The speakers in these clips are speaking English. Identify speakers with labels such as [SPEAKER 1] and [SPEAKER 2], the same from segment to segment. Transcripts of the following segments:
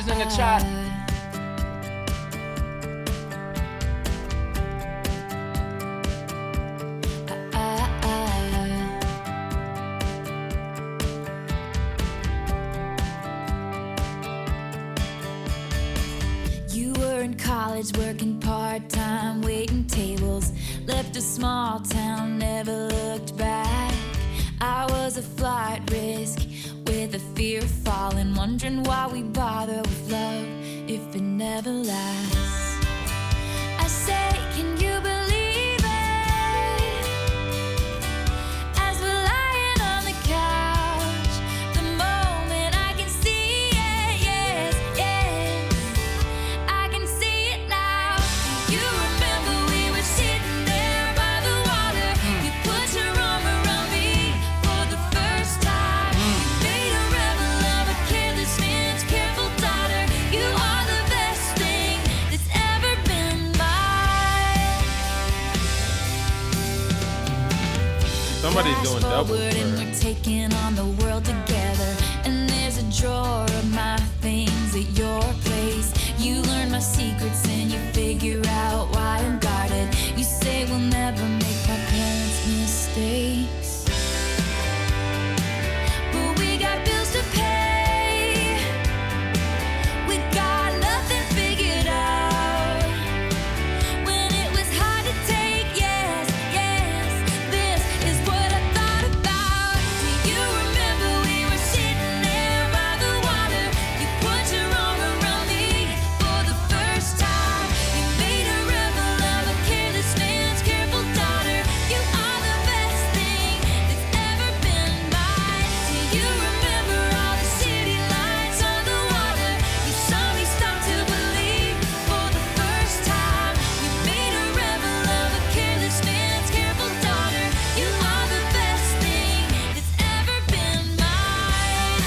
[SPEAKER 1] Squeeze in the chat.
[SPEAKER 2] You were in college working part-time, waiting tables, left a small town, never looked back. I was a flight risk with a fear of falling, wondering why we bother with love if it never lasts. I say, can you believe it? As we're lying on the couch, the moment I can see it, yes, yes, I can see it now. You remember we were sitting there by the water. You put your arm around me for the first time. You made a rebel of a careless man's careful daughter. You are the best thing that's ever been mine.
[SPEAKER 3] Somebody's doing
[SPEAKER 2] Fast
[SPEAKER 3] double
[SPEAKER 2] forward and
[SPEAKER 3] for
[SPEAKER 2] we're taking on the world together. And there's a drawer of my things at your place. You learn my secrets and you figure out why I'm guarded. You say we'll never make my parents' mistakes, but we got bills to pay. We got nothing figured out. When it was hard to take, yes, yes, this is what I thought about. Do you remember we were sitting there by the water? You put your arm around me for the first time. You made a rebel of a careless man's careful daughter. You are the best thing that's ever been mine. Do you remember all the city lights on the water? You saw me start to believe for the first time. You made a rebel of a careless man's careful daughter. You are the best thing that's ever been mine.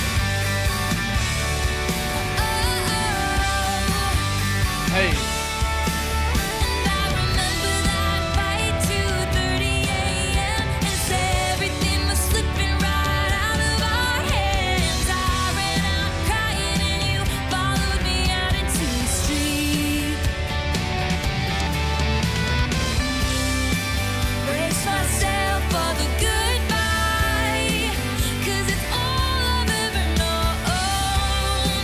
[SPEAKER 1] Hey,
[SPEAKER 2] And I remember that fight 2:30 a.m. as everything was slipping right out of our hands. I ran out crying and you followed me out into the street. Brace myself for the goodbye, 'cause it's all I've ever known.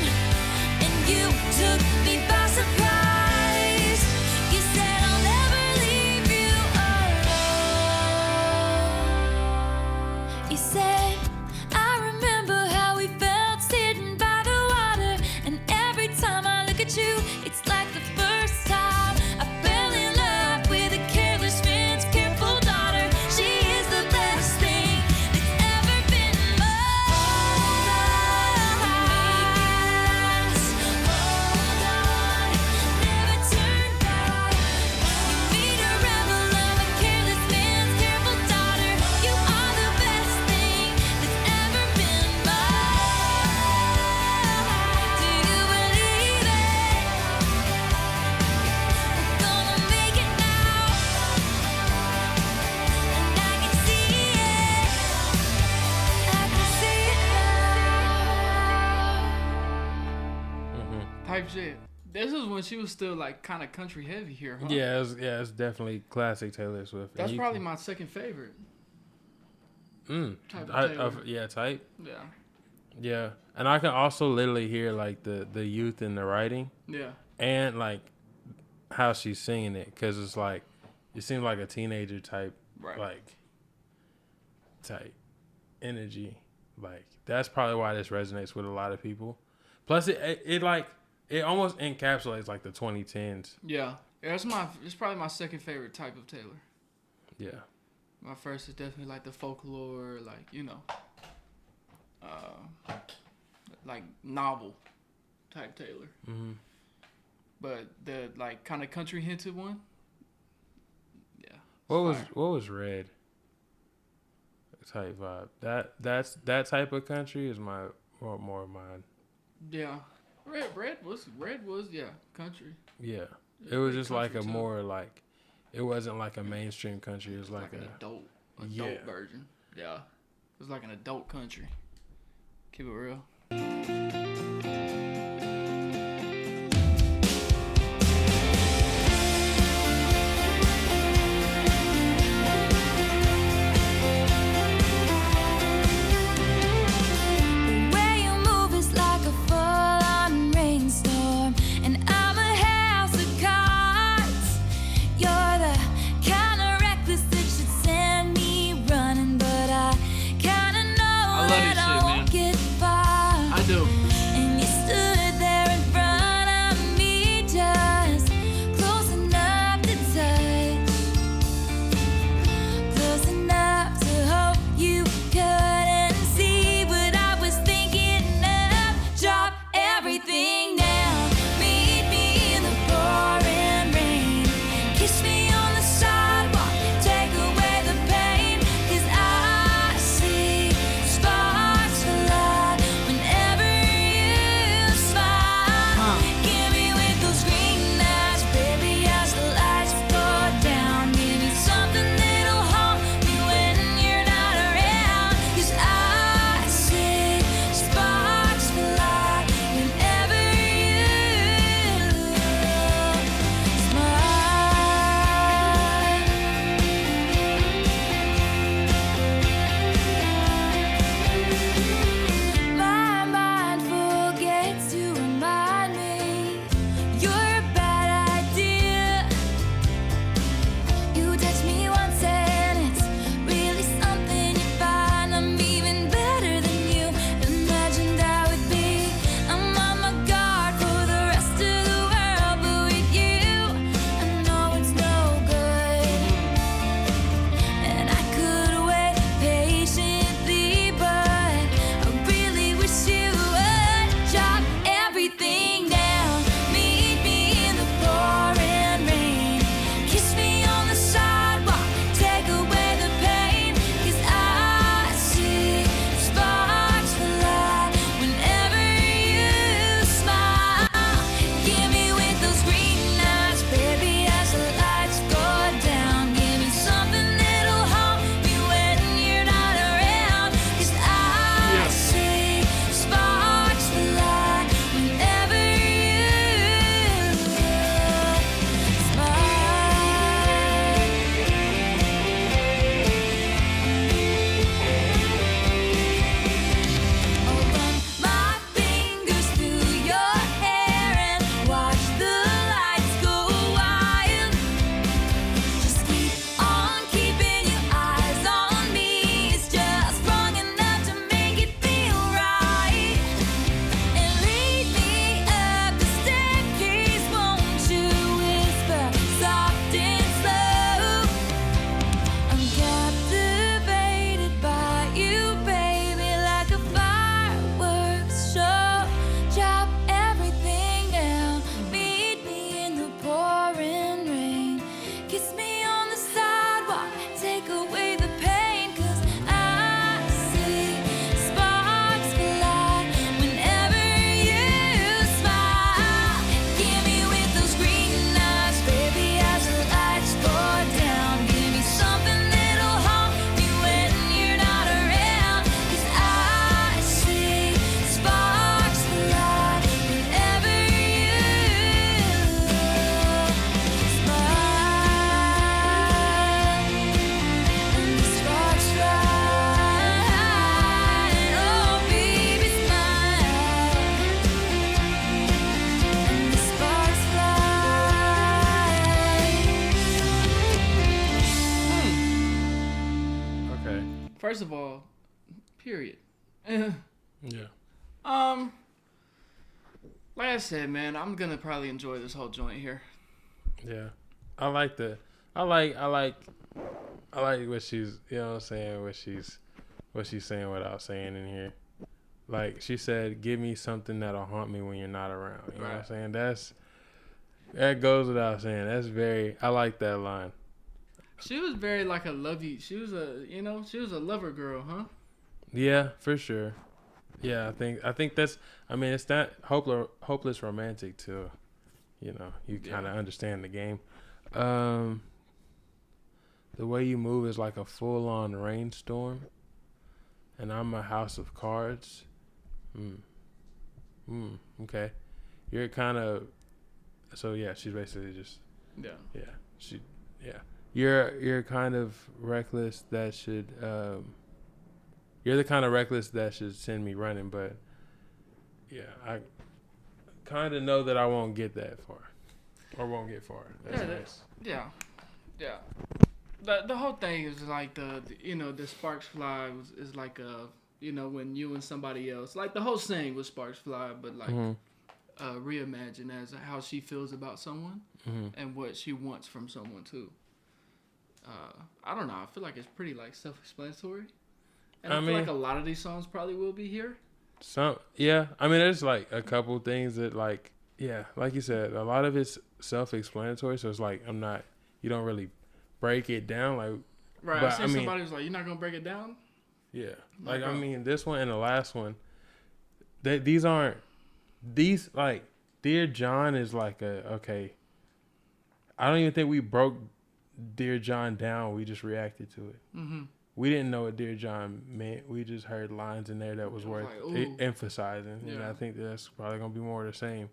[SPEAKER 2] And you took me by surprise. You said I'll never leave you alone. You said, I remember how we felt sitting by the water. And every time I look at you, it's like the first time I fell in love with a careless man's careful daughter. She is the best thing that's ever been mine. Hold on, never turn back. You made a rebel of a careless man's careful daughter. You are the best thing that's ever been mine. Do you believe it? We're gonna make it now. And I can see it. I can see it now.
[SPEAKER 1] type shit. This is when she was still like kind of country heavy here, huh?
[SPEAKER 3] Yeah, it's definitely classic Taylor Swift. And
[SPEAKER 1] That's
[SPEAKER 3] you
[SPEAKER 1] probably my second favorite
[SPEAKER 3] can-
[SPEAKER 1] type of Taylor.
[SPEAKER 3] yeah, type.
[SPEAKER 1] Yeah,
[SPEAKER 3] Yeah, and I can also literally hear like the youth in the writing
[SPEAKER 1] yeah,
[SPEAKER 3] and like how she's singing it, because it's like it seems like a teenager type
[SPEAKER 1] right.
[SPEAKER 3] like type energy. Like that's probably why this resonates with a lot of people. Plus it like it almost encapsulates like the 2010s.
[SPEAKER 1] Yeah, it's probably my second favorite type of Taylor.
[SPEAKER 3] Yeah.
[SPEAKER 1] My first is definitely like the folklore, like like novel type Taylor.
[SPEAKER 3] Mm-hmm.
[SPEAKER 1] But the like kind of country hinted one, yeah.
[SPEAKER 3] What
[SPEAKER 1] fire.
[SPEAKER 3] was Red type vibe? That type of country is more of mine.
[SPEAKER 1] Yeah, red was yeah country.
[SPEAKER 3] Yeah, it was just like a
[SPEAKER 1] country, too.
[SPEAKER 3] more like it wasn't like a mainstream country. It was like
[SPEAKER 1] an
[SPEAKER 3] a
[SPEAKER 1] adult
[SPEAKER 3] yeah.
[SPEAKER 1] version. Yeah, it was like an adult country. Keep it real. First of all, period.
[SPEAKER 3] Yeah.
[SPEAKER 1] Like I said, man, I'm gonna probably enjoy this whole joint here.
[SPEAKER 3] Yeah. I like what she's, you know what I'm saying, what she's saying without saying in here. Like she said, give me something that'll haunt me when you're not around. You know what I'm saying? That goes without saying. I like that line.
[SPEAKER 1] She was very like a lovey. She was a lover girl, huh?
[SPEAKER 3] Yeah, for sure. Yeah, I think that's, I mean, it's not hopeless romantic too. You know, you kind of understand the game. The way you move is like a full-on rainstorm, and I'm a house of cards. Okay. You're kind of, so yeah, she's basically just, You're kind of reckless that should, you're the kind of reckless that should send me running, but yeah, I kind of know that I won't get that far. Or won't get far. That's nice.
[SPEAKER 1] Yeah. The whole thing is like the sparks fly is like when you and somebody else, like the whole saying was sparks fly, but like reimagined as how she feels about someone and what she wants from someone too. I don't know. I feel like it's pretty like self-explanatory, and I feel like a lot of these songs probably will be here.
[SPEAKER 3] I mean, there's like a couple things that like you said, a lot of it's self-explanatory. So it's like you don't really break it down like.
[SPEAKER 1] Right. But somebody was like, "You're not gonna break it down."
[SPEAKER 3] Yeah. Like I mean, this one and the last one, these aren't like Dear John is like okay. I don't even think we broke Dear John down. We just reacted to it. We didn't know what Dear John meant. We just heard lines in there that was worth emphasizing. Yeah. And I think that's probably gonna be more of the same.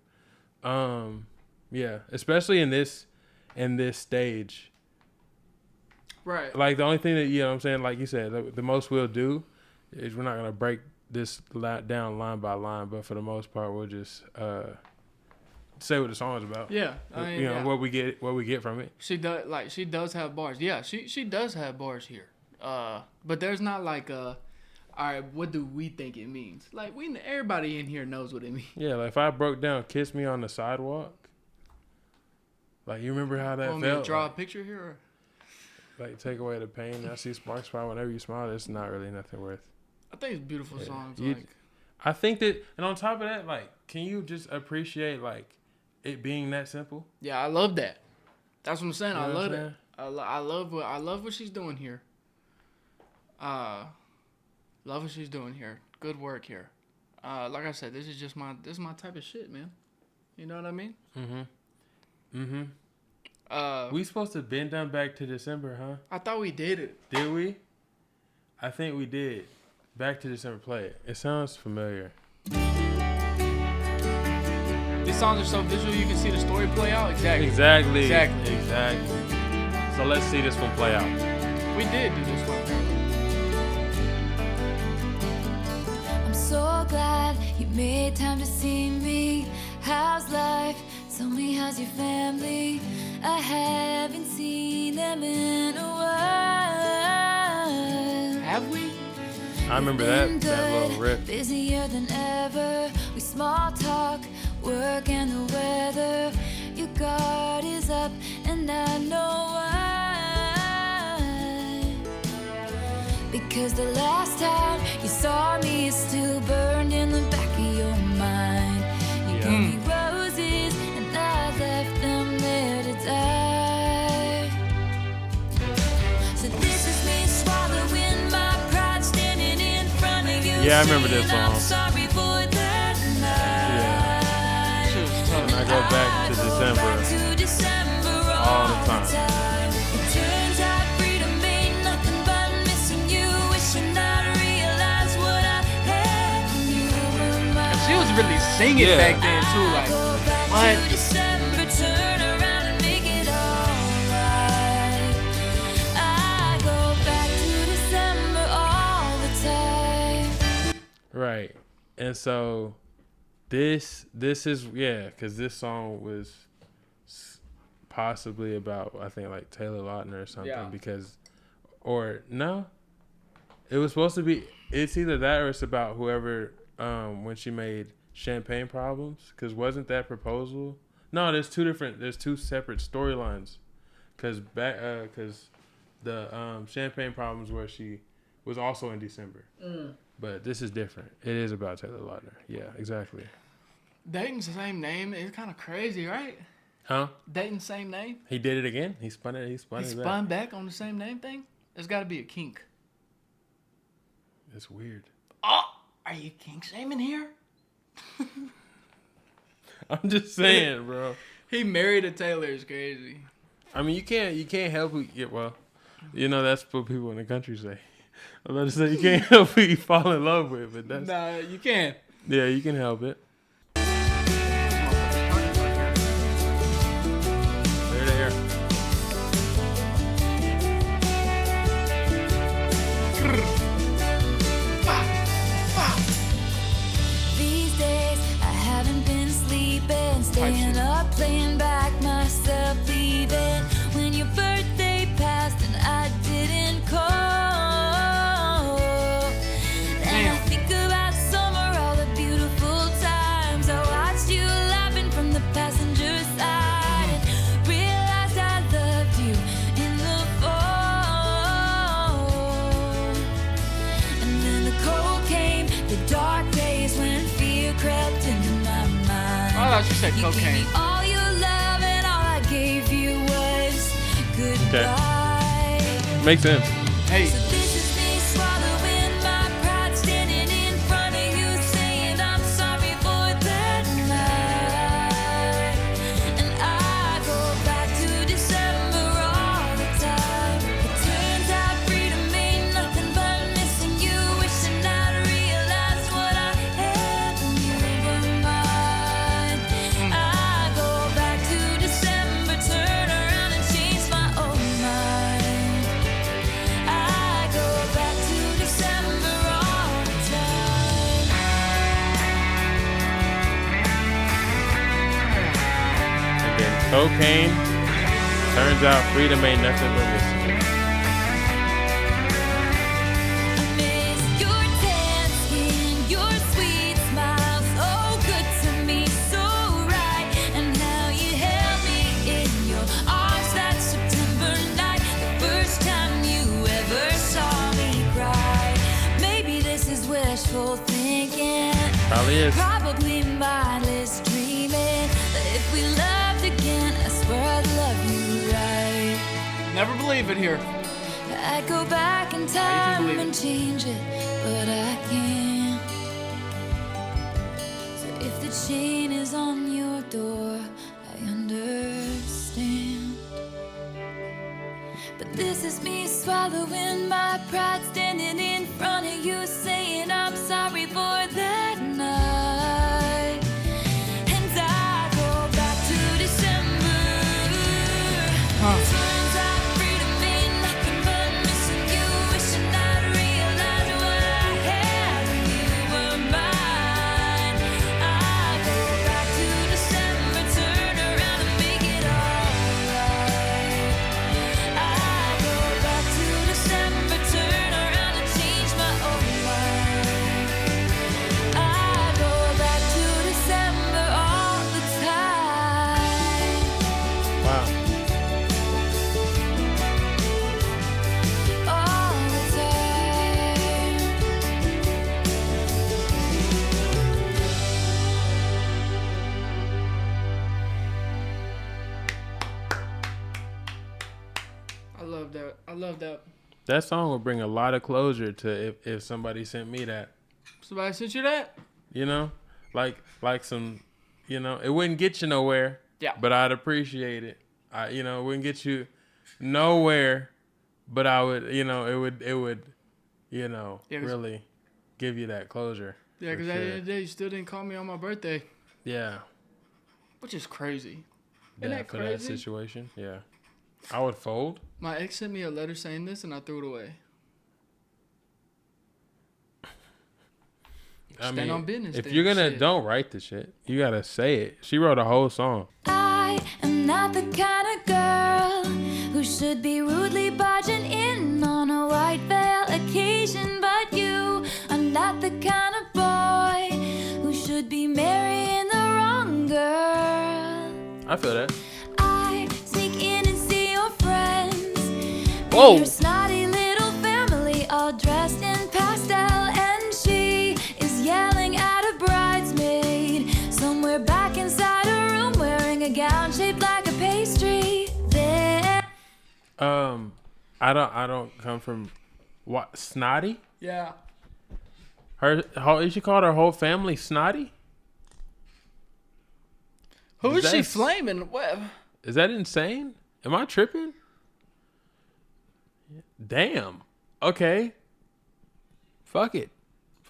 [SPEAKER 3] Especially in this stage.
[SPEAKER 1] Right.
[SPEAKER 3] Like the only thing that, you know what I'm saying, like you said, the most we'll do is we're not gonna break this down line by line, but for the most part we'll just say what the song is about. Yeah. I mean, what we get from it.
[SPEAKER 1] She does have bars. Yeah, she does have bars here. But there's not like all right, what do we think it means? Like everybody in here knows what it means.
[SPEAKER 3] Yeah, like if I broke down "Kiss Me on the Sidewalk," like you remember how that felt?
[SPEAKER 1] Want me to draw a picture here? Or?
[SPEAKER 3] Like take away the pain. I see sparks fly whenever you smile. It's not really nothing worth.
[SPEAKER 1] I think it's beautiful songs.
[SPEAKER 3] I think that, and on top of that, like, can you just appreciate like it being that simple?
[SPEAKER 1] Yeah, I love that. That's what I'm saying. I love it. I love what she's doing here. Love what she's doing here. Good work here. Like I said, this is my type of shit, man. You know what I mean?
[SPEAKER 3] We supposed to bend down back to December, huh?
[SPEAKER 1] I thought we did it.
[SPEAKER 3] Did we? I think we did. Back to December, play it. It sounds familiar.
[SPEAKER 1] These songs are so visual, you can see the story play out.
[SPEAKER 3] Exactly. So let's see this one play out.
[SPEAKER 1] We did do this one.
[SPEAKER 2] I'm so glad you made time to see me. How's life? Tell me, how's your family? I haven't seen them in a while.
[SPEAKER 1] Have we?
[SPEAKER 3] I remember that little riff.
[SPEAKER 2] Busier than ever. We small talk, work and the weather. Your guard is up, and I know why. Because the last time you saw me is still burned in the back of your mind. You gave me roses, and I left them there to die. So this is me swallowing my pride, standing in front of you.
[SPEAKER 3] Yeah, I remember this song.
[SPEAKER 2] I'm sorry for that night.
[SPEAKER 3] And I go back to December all the time.
[SPEAKER 2] It turns out freedom ain't nothing but missing you, wishing I'd realize what I had when you were mine.
[SPEAKER 1] She was really singing back then too, like what?
[SPEAKER 2] December, turn around and make it all right. I go back to December all the time.
[SPEAKER 3] Right. And so this is, because this song was possibly about, I think, like Taylor Lautner or something. Because, or no, It was supposed to be. It's either that or it's about whoever. When she made Champagne Problems, because wasn't that Proposal? No, there's two separate storylines. Because the Champagne Problems where she was also in December, but this is different. It is about Taylor Lautner. Yeah, exactly.
[SPEAKER 1] Dating the same name is kind of crazy, right?
[SPEAKER 3] Huh?
[SPEAKER 1] Dating same name.
[SPEAKER 3] He did it again. He spun it. He
[SPEAKER 1] spun back on the same name thing. There's got to be a kink.
[SPEAKER 3] It's weird.
[SPEAKER 1] Oh, are you kink shaming here?
[SPEAKER 3] I'm just saying, bro.
[SPEAKER 1] He married a Taylor is crazy.
[SPEAKER 3] I mean, you can't help it. Yeah, well, that's what people in the country say. I'm about to say you can't help who you fall in love with, but that's
[SPEAKER 1] nah, you can.
[SPEAKER 3] Yeah, you can help it.
[SPEAKER 2] These days I haven't been sleeping, staying up, playing back myself, leaving when your birthday passed and I didn't call. And I think about summer, all the beautiful times I watched you laughing from the passenger side and realized I loved you in the fall. And then the cold came, the dark days when fear crept into my mind.
[SPEAKER 1] I thought you said
[SPEAKER 2] You
[SPEAKER 1] cocaine.
[SPEAKER 2] gave me all your love and all I gave you was goodbye.
[SPEAKER 3] Makes sense.
[SPEAKER 1] Hey.
[SPEAKER 2] So this is me swallowing my pride, standing in front of you saying I'm sorry for that night. And I go back to December all the time. It turns out freedom ain't nothing but missing you, wishing I'd realized what I had when you were mine. I go back to December, turn around and change my own mind. I go back to December all the time.
[SPEAKER 3] And then cocaine. Turns out freedom ain't nothing but missing.
[SPEAKER 2] I miss your tan skin, your sweet smile, so good to me, so right. And how you held me in your arms that September night, the first time you ever saw me cry. Maybe this is wishful thinking,
[SPEAKER 3] Probably is.
[SPEAKER 2] probably mindless dreaming. But if we loved again, I swear I'd love you right.
[SPEAKER 1] Never believe it here.
[SPEAKER 2] I'd go back in
[SPEAKER 1] can
[SPEAKER 2] time
[SPEAKER 1] believe it.
[SPEAKER 2] and change it, but I can't. So if the chain is on your door, I understand. But this is me swallowing my pride, standing in front of you saying I'm sorry for that night. And I go back to December. Turns out freedom ain't nothing but missing you, wishing I'd realized what I had when you were mine. I go back to December, turn around and make it alright. I go back to December, turn around and change my own mind. I go back to December all the time.
[SPEAKER 3] Wow.
[SPEAKER 2] All the time.
[SPEAKER 1] I love that. I love that.
[SPEAKER 3] That song would bring a lot of closure to if somebody sent me that.
[SPEAKER 1] Somebody sent you that?
[SPEAKER 3] Like some, it wouldn't get you nowhere.
[SPEAKER 1] Yeah.
[SPEAKER 3] But I'd appreciate it. It wouldn't get you nowhere, but I would, it would,
[SPEAKER 1] Yeah, 'cause-
[SPEAKER 3] really give you that closure.
[SPEAKER 1] Yeah,
[SPEAKER 3] for
[SPEAKER 1] because at the
[SPEAKER 3] sure.
[SPEAKER 1] end of the day, you still didn't call me on my birthday,
[SPEAKER 3] Yeah.
[SPEAKER 1] which is crazy. Isn't that
[SPEAKER 3] For that
[SPEAKER 1] crazy?
[SPEAKER 3] situation. Yeah. I would fold.
[SPEAKER 1] My ex sent me a letter saying this, and I threw it away. Stand on business.
[SPEAKER 3] If
[SPEAKER 1] then,
[SPEAKER 3] you're gonna
[SPEAKER 1] shit.
[SPEAKER 3] don't write the shit, you gotta say it. She wrote a whole song.
[SPEAKER 2] I am not the kind of girl who should be rudely barging in on a white veil occasion, but am not the kind of boy who should be marrying the wrong girl.
[SPEAKER 3] I feel that.
[SPEAKER 2] I sneak in and see your friends.
[SPEAKER 1] Whoa.
[SPEAKER 2] Your snotty little family all dressed in pastel, and she is yelling at a bridesmaid somewhere back inside a room wearing a gown shaped like a pastry. There.
[SPEAKER 3] I don't come from what, snotty?
[SPEAKER 1] Yeah.
[SPEAKER 3] She called her whole family snotty?
[SPEAKER 1] Who is she flaming? What?
[SPEAKER 3] Is that insane? Am I tripping? Damn. Okay. Fuck it.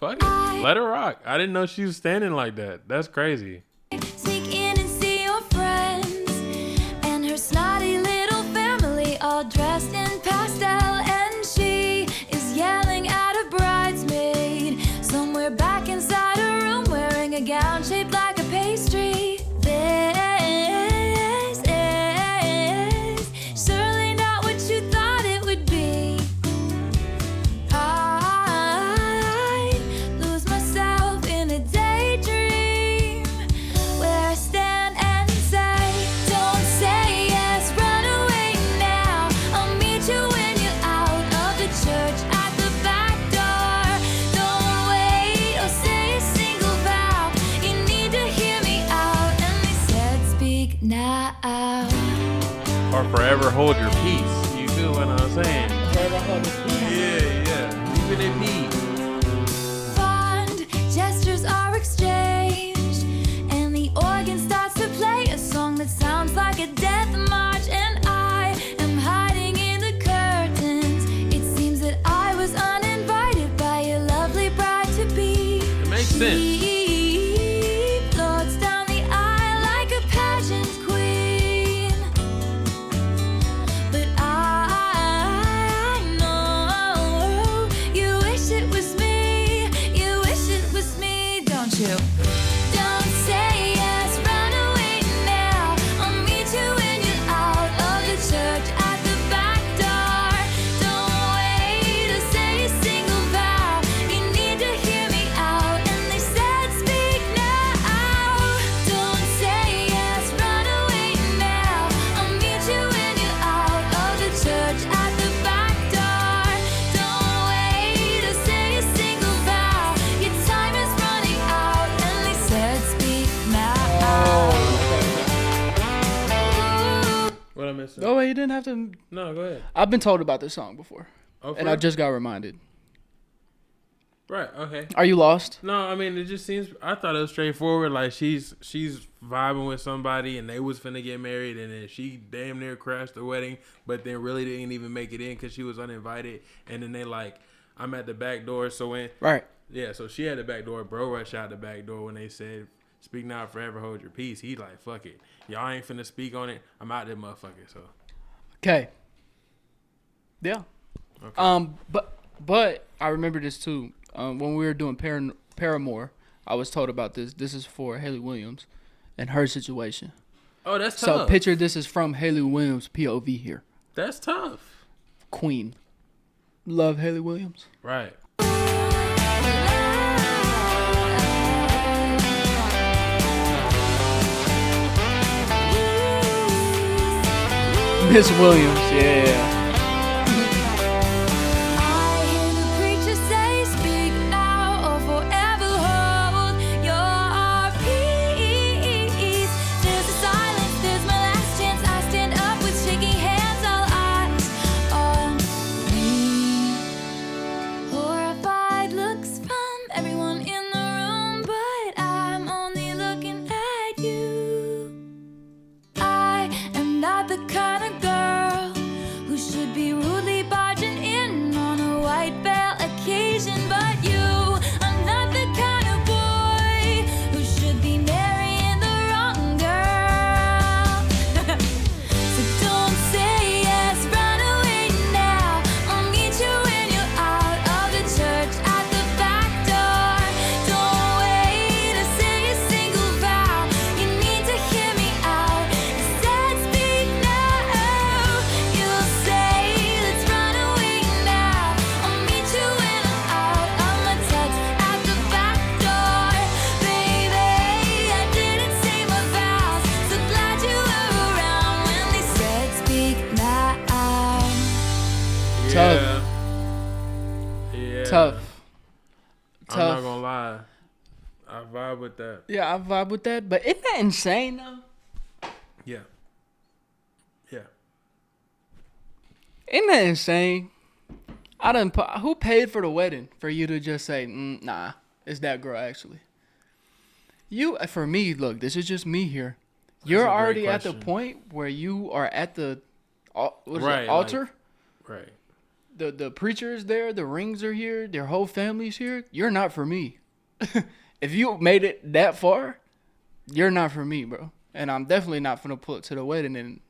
[SPEAKER 3] Let her rock. I didn't know she was standing like that. That's crazy.
[SPEAKER 2] Sneak in and see your friends and her snotty little family all dressed in pastel, and she is yelling at a bridesmaid somewhere back inside a room wearing a gown shaped like a pastry. This is surely not what you thought it would be. I lose myself in a daydream where I stand and say, don't say yes, run away now. I'll meet you when you're out of the church at the back door. Don't wait or say a single vow. You need to hear me out. And they said, speak now.
[SPEAKER 3] Or forever hold your peace. You feel what I'm saying? Yeah. Leave it in peace.
[SPEAKER 2] Fond gestures are exchanged, and the organ starts to play a song that sounds like a death march, and I am hiding in the curtains. It seems that I was uninvited by your lovely bride-to-be.
[SPEAKER 3] It makes sense.
[SPEAKER 2] She floats down the aisle like a pageant queen, but I know you wish it was me. You wish it was me, don't you? Don't say yes, run away now. I'll meet you when you're out of the church at the back door. Don't wait to say a single vow. You need to hear me out. And they said, speak now. Don't say yes, run away now. I'll meet you when you're out of the church at the back door. Don't wait to say a single vow. Your time is running out. And they said, speak now.
[SPEAKER 3] What I missing?
[SPEAKER 1] Oh, wait, you didn't have to.
[SPEAKER 3] No, go ahead.
[SPEAKER 1] I've been told about this song before,
[SPEAKER 3] Oh,
[SPEAKER 1] and I just got reminded.
[SPEAKER 3] Right, okay.
[SPEAKER 1] Are you lost?
[SPEAKER 3] No, I mean, it just seems, I thought it was straightforward. Like, she's vibing with somebody, and they was finna get married, and then she damn near crashed the wedding, but then really didn't even make it in because she was uninvited. And then they like, I'm at the back door, so when,
[SPEAKER 1] Right.
[SPEAKER 3] yeah, so she had the back door. Bro rushed out the back door when they said, speak now, forever hold your peace. He like, fuck it. Y'all ain't finna speak on it. I'm out there, motherfucker, so.
[SPEAKER 1] Okay. Yeah.
[SPEAKER 3] Okay.
[SPEAKER 1] But I remember this too. When we were doing Paramore, I was told about this. This is for Haley Williams and her situation.
[SPEAKER 3] Oh, that's
[SPEAKER 1] So
[SPEAKER 3] tough.
[SPEAKER 1] picture this is from Haley Williams' POV here.
[SPEAKER 3] That's tough.
[SPEAKER 1] Queen. Love Haley Williams.
[SPEAKER 3] Right.
[SPEAKER 1] Miss Williams, yeah.
[SPEAKER 2] I hear the preacher say, speak now or forever hold your peace. There's a silence, there's my last chance. I stand up with shaking hands, all eyes on me. Horrified looks from everyone in the room, but I'm only looking at you. I am not the kind of girl who
[SPEAKER 3] with that.
[SPEAKER 1] Yeah, I vibe with that. But isn't that insane though?
[SPEAKER 3] Yeah. Yeah.
[SPEAKER 1] Isn't that insane? Who paid for the wedding for you to just say, nah, it's that girl actually? For me, look, this is just me here. You're already at the point where you are at the altar.
[SPEAKER 3] Right.
[SPEAKER 1] The preacher is there. The rings are here. Their whole family's here. You're not for me. If you made it that far, you're not for me, bro. And I'm definitely not finna pull it to the wedding and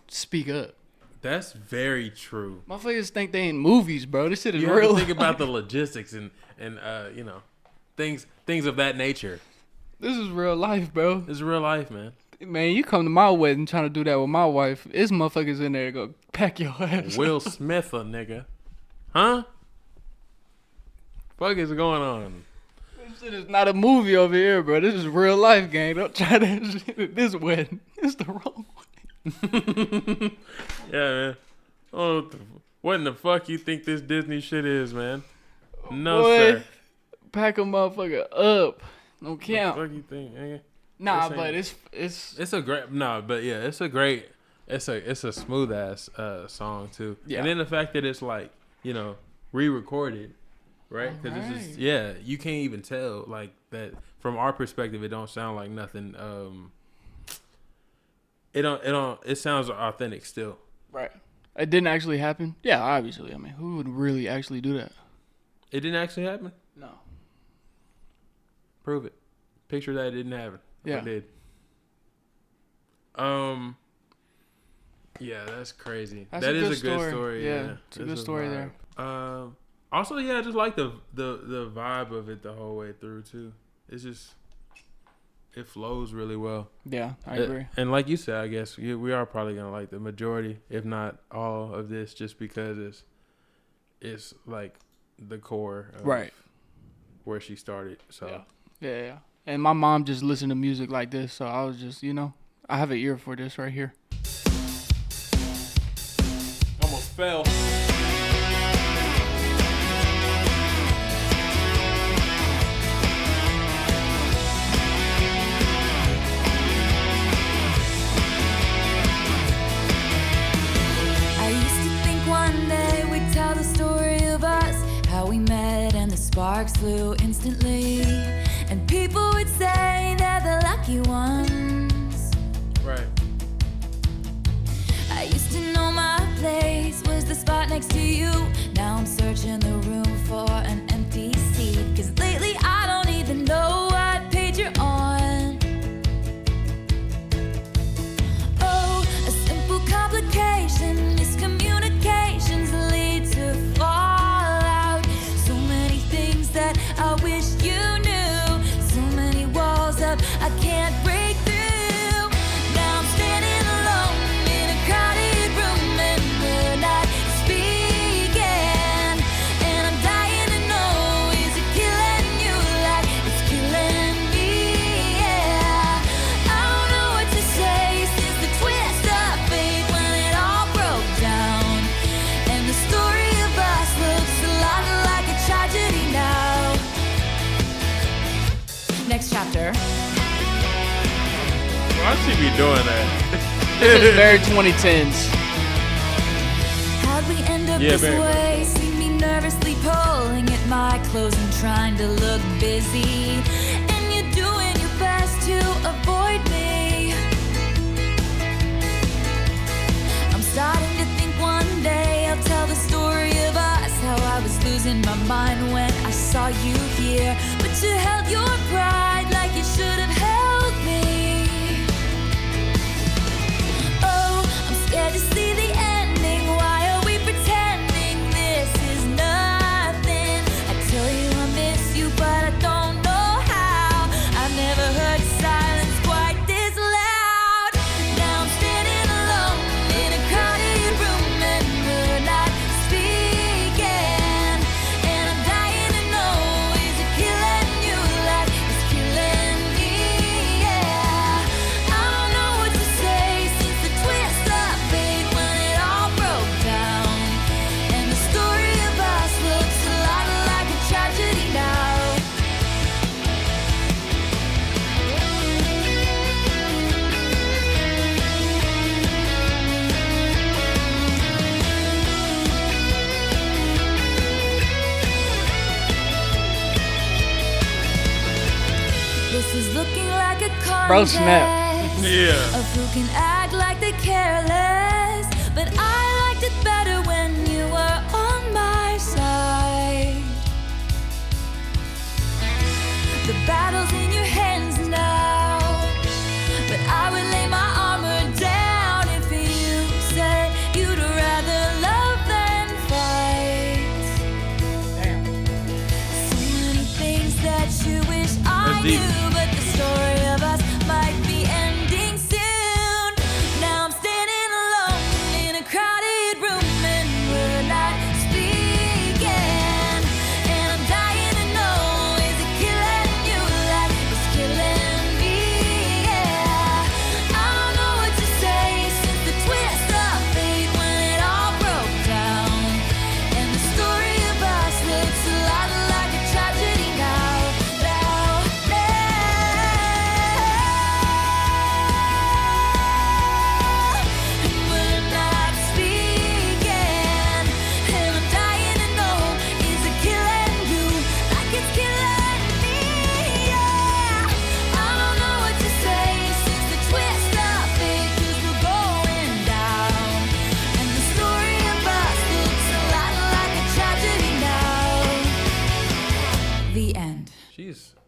[SPEAKER 1] speak up.
[SPEAKER 3] That's very true.
[SPEAKER 1] Motherfuckers think they ain't movies, bro. This shit is
[SPEAKER 3] you
[SPEAKER 1] real.
[SPEAKER 3] You have to think about the logistics and you know, things of that nature.
[SPEAKER 1] This is real life, bro.
[SPEAKER 3] This is real life, man.
[SPEAKER 1] Man, you come to my wedding trying to do that with my wife. It's motherfuckers in there go pack your ass.
[SPEAKER 3] Will Smith, a nigga. Huh? Fuck is going on?
[SPEAKER 1] This shit is not a movie over here, bro. This is real life, gang. Don't try that shit at this wedding. It's the wrong wedding.
[SPEAKER 3] Yeah, man. Oh, what in the fuck you think this Disney shit is, man? No,
[SPEAKER 1] boy,
[SPEAKER 3] sir.
[SPEAKER 1] Pack a motherfucker up. No count.
[SPEAKER 3] What the fuck you think, nigga?
[SPEAKER 1] Nah, but it's
[SPEAKER 3] a great it's a smooth ass song too. Yeah. And then the fact that it's like, you know, re-recorded, right? Because it's just, yeah, you can't even tell like that from our perspective. It don't sound like nothing. It sounds authentic still.
[SPEAKER 1] Right. It didn't actually happen. Yeah, obviously. I mean, who would really actually do that?
[SPEAKER 3] It didn't actually happen?
[SPEAKER 1] No.
[SPEAKER 3] Prove it. Picture that it didn't happen.
[SPEAKER 1] Yeah.
[SPEAKER 3] It did. Yeah, that's crazy. That is a good story.
[SPEAKER 1] Yeah, it's a good story there.
[SPEAKER 3] Also, yeah, I just like the vibe of it the whole way through too. It's just, it flows really well.
[SPEAKER 1] Yeah, I agree.
[SPEAKER 3] And like you said, I guess we are probably gonna like the majority, if not all, of this, just because it's like the core of
[SPEAKER 1] right
[SPEAKER 3] where she started. So
[SPEAKER 1] yeah. And my mom just listened to music like this, so I was just, you know, I have an ear for this right here.
[SPEAKER 3] Almost fell.
[SPEAKER 2] I used to think one day we'd tell the story of us, how we met and the sparks flew instantly. And people would say they're the lucky ones.
[SPEAKER 3] Right.
[SPEAKER 2] I used to know my place was the spot next to you. Now I'm searching the room for an empty seat. 'Cause lately I don't even know what page you're on. Oh, a simple complication. Miscommunications lead to fallout. So many things that I wish you knew. I can't break through. Now I'm standing alone in a crowded room and we're not speaking. And I'm dying to know, is it killing you like it's killing me? Yeah. I don't know what to say since the twist of fate when it all broke down. And the story of us looks a lot like a tragedy now. Next chapter.
[SPEAKER 3] Why should be doing that?
[SPEAKER 1] This is very 2010s.
[SPEAKER 2] How'd we end up this way? See me nervously pulling at my clothes and trying to look busy. And you're doing your best to avoid me. I'm starting to think one day I'll tell the story of us, how I was losing my mind when I saw you here. But you held your pride like you should have held me. Scared to see the ending. Why are we pretending this is nothing? I tell you I miss you, but I don't know how. I've never heard silence quite this loud. Now I'm standing alone in a crowded room and we're not speaking. And I'm dying to know, is it killing you like it's killing
[SPEAKER 1] bro snap.
[SPEAKER 3] Yeah.
[SPEAKER 2] Of who can act like they're careless, but I liked it better when you were on my side. The battle's in your hands now, but I would lay my armor down if you said you'd rather love than fight.
[SPEAKER 1] Damn.
[SPEAKER 2] So many things that you wish I
[SPEAKER 3] deep.
[SPEAKER 2] knew, but the story of us might be ending soon. Now I'm standing alone in a crowded room and we're not speaking. And I'm dying to know, is it killing you like it's killing me? Yeah. I don't know what to say since the twist of fate when it all broke down. And the story of us looks a lot like a tragedy now. We're not speaking, and I'm dying to know, is it killing you like it's killing me? Yeah. I don't know what to say since the twist of fate, 'cause we're going down. And the story of us looks a lot like a tragedy now. The end.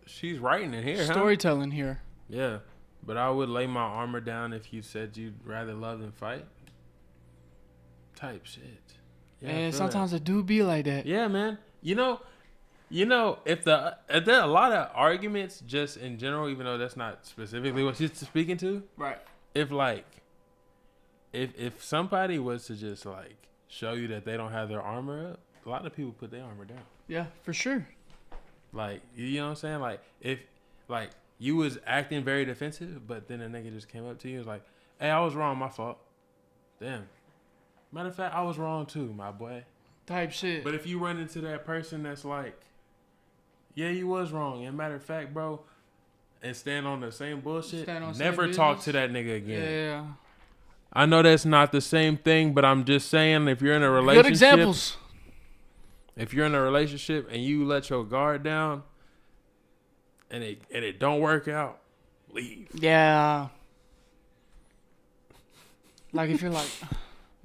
[SPEAKER 3] She's writing it here, huh?
[SPEAKER 1] Storytelling here.
[SPEAKER 3] Yeah. But I would lay my armor down if you said you'd rather love than fight. Type shit. Yeah, I
[SPEAKER 1] And
[SPEAKER 3] feel
[SPEAKER 1] sometimes
[SPEAKER 3] that.
[SPEAKER 1] it do be like that.
[SPEAKER 3] Yeah, man. You know, if there are a lot of arguments just in general, even though that's not specifically what she's speaking to.
[SPEAKER 1] Right.
[SPEAKER 3] If somebody was to just like show you that they don't have their armor up, a lot of people put their armor down.
[SPEAKER 1] Yeah, for sure.
[SPEAKER 3] Like, you know what I'm saying? Like, if, like, you was acting very defensive, but then a nigga just came up to you and was like, hey, I was wrong, my fault. Damn. Matter of fact, I was wrong too, my boy.
[SPEAKER 1] Type shit.
[SPEAKER 3] But if you run into that person that's like, yeah, you was wrong, and matter of fact, bro, and stand on the same bullshit,
[SPEAKER 1] Stand on
[SPEAKER 3] never
[SPEAKER 1] same
[SPEAKER 3] talk
[SPEAKER 1] business.
[SPEAKER 3] to that nigga again.
[SPEAKER 1] Yeah.
[SPEAKER 3] I know that's not the same thing, but I'm just saying, if you're in a relationship,
[SPEAKER 1] Good examples.
[SPEAKER 3] if you're in a relationship and you let your guard down and it don't work out, leave.
[SPEAKER 1] Yeah. Like if you're like,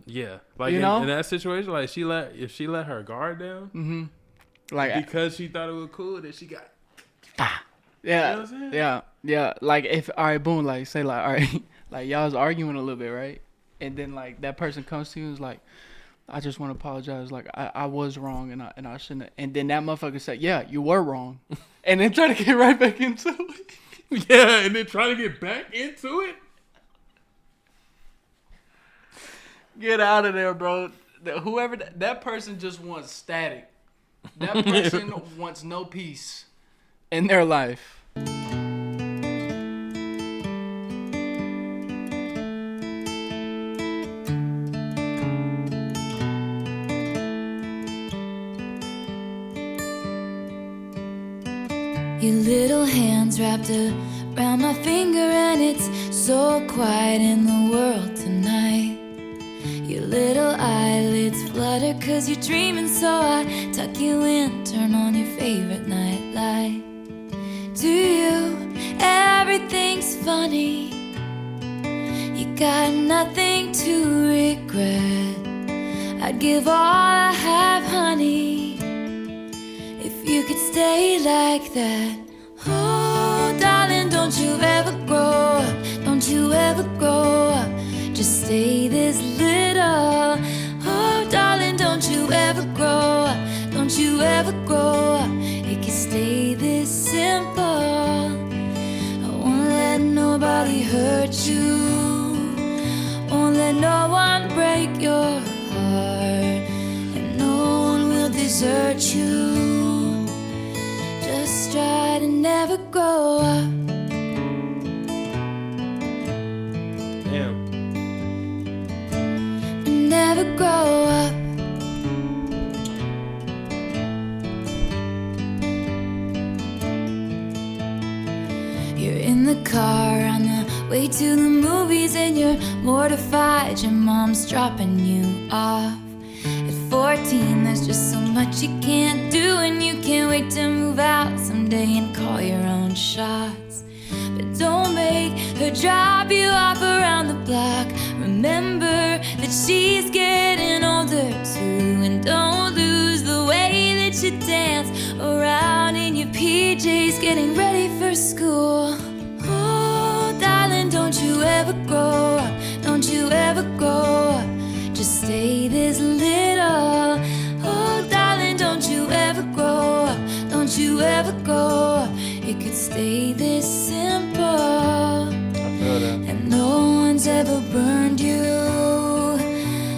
[SPEAKER 3] Yeah. Like
[SPEAKER 1] You know?
[SPEAKER 3] in that situation, like if she let her guard down
[SPEAKER 1] like
[SPEAKER 3] because she thought it was cool, that she got
[SPEAKER 1] yeah,
[SPEAKER 3] You know what I'm saying?
[SPEAKER 1] yeah. Like if all right, boom, like say like all right, like y'all was arguing a little bit, right? And then like that person comes to you and is like, I just want to apologize. Like I was wrong and I shouldn't have. And then that motherfucker said, yeah, you were wrong. And then try to get right back into it.
[SPEAKER 3] yeah, and then try to get back into it.
[SPEAKER 1] Get out of there, bro. Whoever that person just wants static. That person wants no peace in their life.
[SPEAKER 2] Your little hands wrapped around my finger, and it's so quiet in the world tonight. Your little eyelids flutter 'cause you're dreaming, so I tuck you in, turn on your favorite nightlight. To you, everything's funny. You got nothing to regret. I'd give all I have, honey, if you could stay like that. Oh, darling, don't you ever grow up. Don't you ever grow up. Just stay this little. Oh, darling, don't you ever grow up. Don't you ever grow up. It can stay this simple. I won't let nobody hurt you. Won't let no one break your heart. And no one will desert you. Just try to never grow up.
[SPEAKER 3] Damn.
[SPEAKER 2] Never grow up. You're in the car on the way to the movies, and you're mortified your mom's dropping you off. At 14, there's just so much you can't do, and you can't wait to move out someday and call your own shots. But Don't make her drop you off around the block. Remember that she's getting older too. And don't lose the way that you dance around in your PJs getting ready for school. Oh, darling, don't you ever grow up. Don't you ever grow up. Just stay this little. Oh, darling, don't you ever grow up. Don't you ever grow up. It could stay this simple. And no one's ever burned you.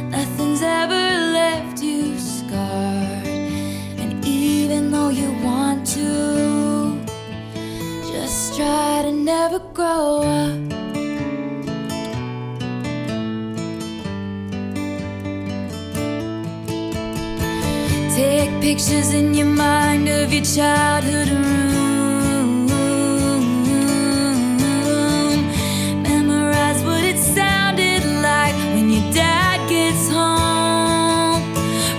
[SPEAKER 2] Nothing's ever left you scarred. And even though you want to, just try to never grow up. Take pictures in your mind of your childhood room. Memorize what it sounded like when your dad gets home.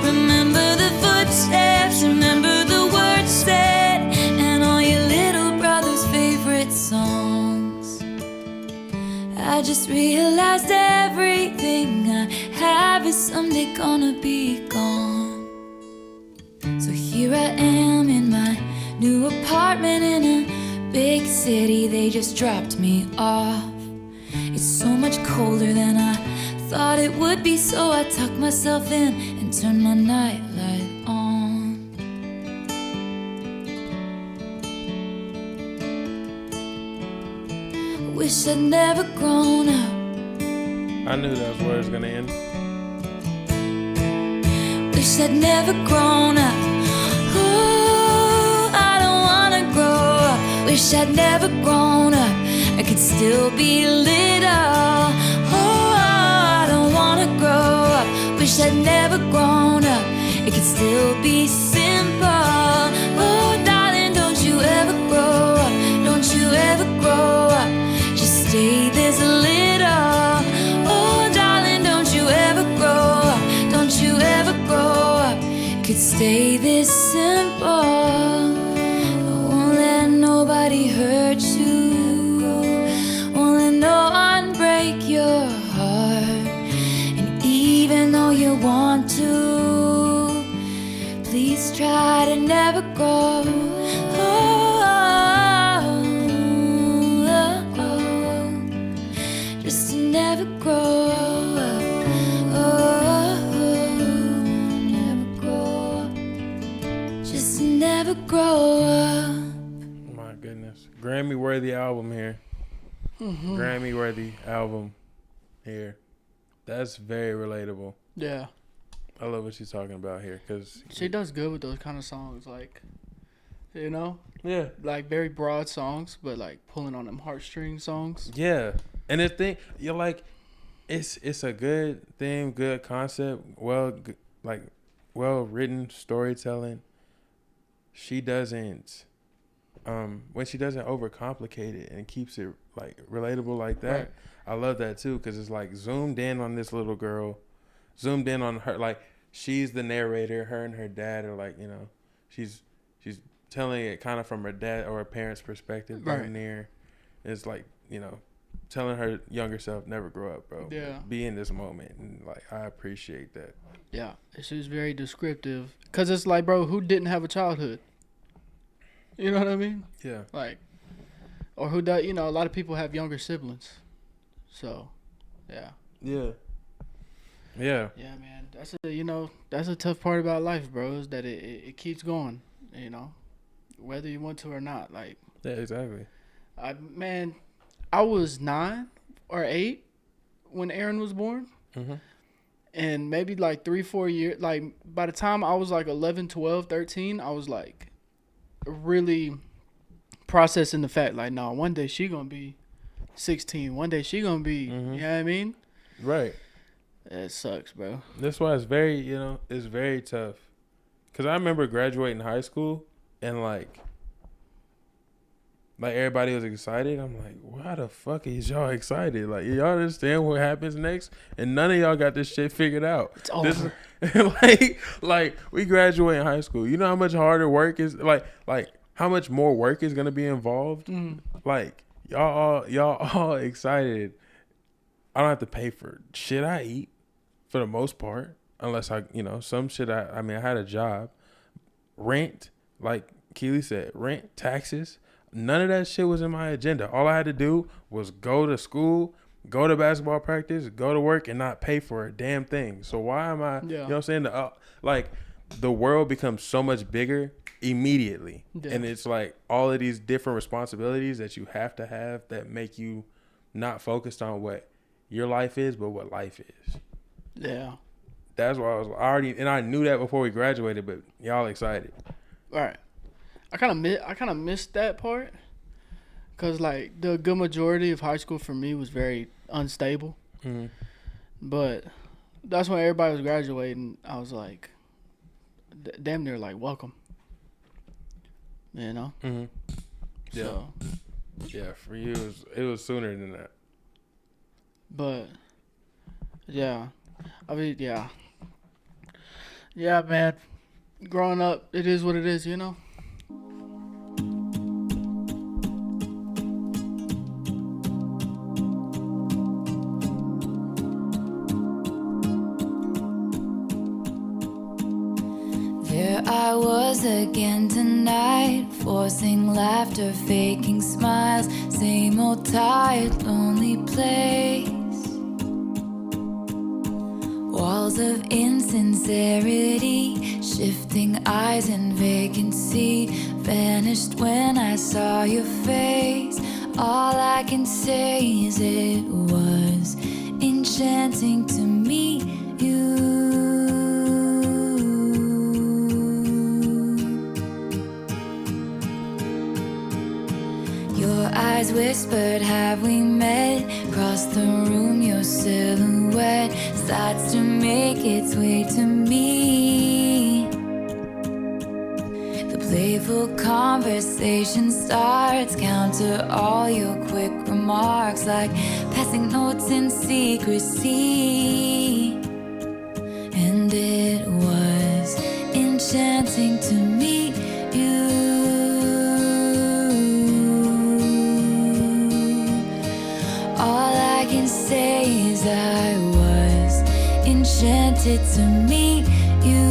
[SPEAKER 2] Remember the footsteps, remember the words said, and all your little brother's favorite songs. I just realized everything I have is someday gonna be gone. So here I am in my new apartment in a big city. They just dropped me off. It's so much colder than I thought it would be, so I tuck myself in and turn my nightlight on. Wish I'd never grown up.
[SPEAKER 3] I knew that was where it was gonna end.
[SPEAKER 2] Wish I'd never grown up. Ooh, I don't wanna grow up. Wish I'd never grown up. I could still be little. Oh, I don't wanna grow up. Wish I'd never grown up. It could still be simple. Oh, darling, don't you ever grow up. Don't you ever grow up. Just stay this little. Oh, darling, don't you ever grow up. Don't you ever grow up. Could stay this simple. Won't let nobody hurt you. Won't let no one break your heart. And even though you want to, please try to never grow. Just to never grow. Never grow up.
[SPEAKER 3] My goodness. Grammy worthy album here.
[SPEAKER 1] Mm-hmm.
[SPEAKER 3] Grammy worthy album here. That's very relatable.
[SPEAKER 1] Yeah.
[SPEAKER 3] I love what she's talking about here because
[SPEAKER 1] She does good with those kind of songs, like, you know,
[SPEAKER 3] yeah,
[SPEAKER 1] like very broad songs, but like pulling on them heartstring songs.
[SPEAKER 3] yeah. And the thing, you're like, it's a good theme, good concept, well written storytelling. She doesn't, when she doesn't overcomplicate it and keeps it like relatable like that. Right. I love that too, because it's like zoomed in on this little girl, zoomed in on her, like she's the narrator. Her and her dad are like, you know, she's telling it kind of from her dad or her parents' perspective. Right. Near, it's like, you know, telling her younger self, never grow up, bro.
[SPEAKER 1] Yeah.
[SPEAKER 3] Be in this moment, and like I appreciate that.
[SPEAKER 1] Yeah, she was very descriptive. Cause it's like, bro, who didn't have a childhood? You know what I mean?
[SPEAKER 3] Yeah.
[SPEAKER 1] Like, or who does? You know, a lot of people have younger siblings. So, yeah.
[SPEAKER 3] Yeah. Yeah.
[SPEAKER 1] Yeah, man. That's a tough part about life, bro. Is that it keeps going. You know, whether you want to or not. Like.
[SPEAKER 3] Yeah, exactly.
[SPEAKER 1] I was 9 or 8 when Aaron was born. Mm-hmm. And maybe like 3-4 years, like by the time I was like 11, 12, 13, I was like really processing the fact like, no, one day she gonna be 16. One day she gonna be,
[SPEAKER 3] mm-hmm.
[SPEAKER 1] You know what I mean?
[SPEAKER 3] Right.
[SPEAKER 1] It sucks, bro.
[SPEAKER 3] That's why it's very, it's very tough. Cause I remember graduating high school and like everybody was excited. I'm like, why the fuck is y'all excited? Like, y'all understand what happens next? And none of y'all got this shit figured out.
[SPEAKER 1] It's over.
[SPEAKER 3] like we graduate in high school. You know how much harder work is, like how much more work is gonna be involved? Mm. Like, y'all all excited. I don't have to pay for shit I eat for the most part, unless some shit I had a job, rent, like Keely said, rent, taxes. None of that shit was in my agenda. All I had to do was go to school, go to basketball practice, go to work, and not pay for a damn thing. So why am I? Yeah. You know what I'm saying? The world becomes so much bigger immediately, and it's like all of these different responsibilities that you have to have that make you not focused on what your life is, but what life is.
[SPEAKER 1] Yeah.
[SPEAKER 3] That's why I knew that before we graduated, but y'all excited.
[SPEAKER 1] All right. I kind of missed that part, cause like the good majority of high school for me was very unstable. Mm-hmm. But that's when everybody was graduating. I was like, damn near like welcome. You know. Mm-hmm.
[SPEAKER 3] Yeah. So, yeah, for you it was sooner than that.
[SPEAKER 1] But yeah, I mean yeah, man. Growing up, it is what it is, you know.
[SPEAKER 2] There I was again tonight, forcing laughter, faking smiles, same old tired, lonely place. Walls of insincerity, shifting eyes and vacancy, vanished when I saw your face. All I can say is it was enchanting to meet you. Your eyes whispered, have we met? Across the room, your silhouette starts to make its way to me. The playful conversation starts, counter all your quick remarks, like passing notes in secrecy. And it was enchanting to meet you. All I can say is I was enchanted to meet you.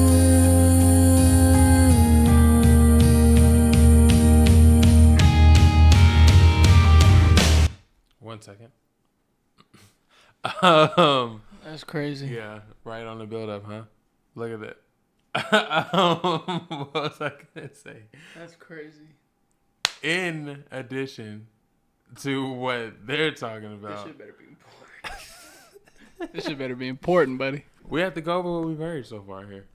[SPEAKER 3] One second.
[SPEAKER 1] That's crazy.
[SPEAKER 3] Yeah, right on the build up, huh? Look at that. What was I gonna say?
[SPEAKER 1] That's crazy.
[SPEAKER 3] In addition to what they're talking about.
[SPEAKER 1] This shit better be important. This shit better be important, buddy.
[SPEAKER 3] We have to go over what we've heard so far here.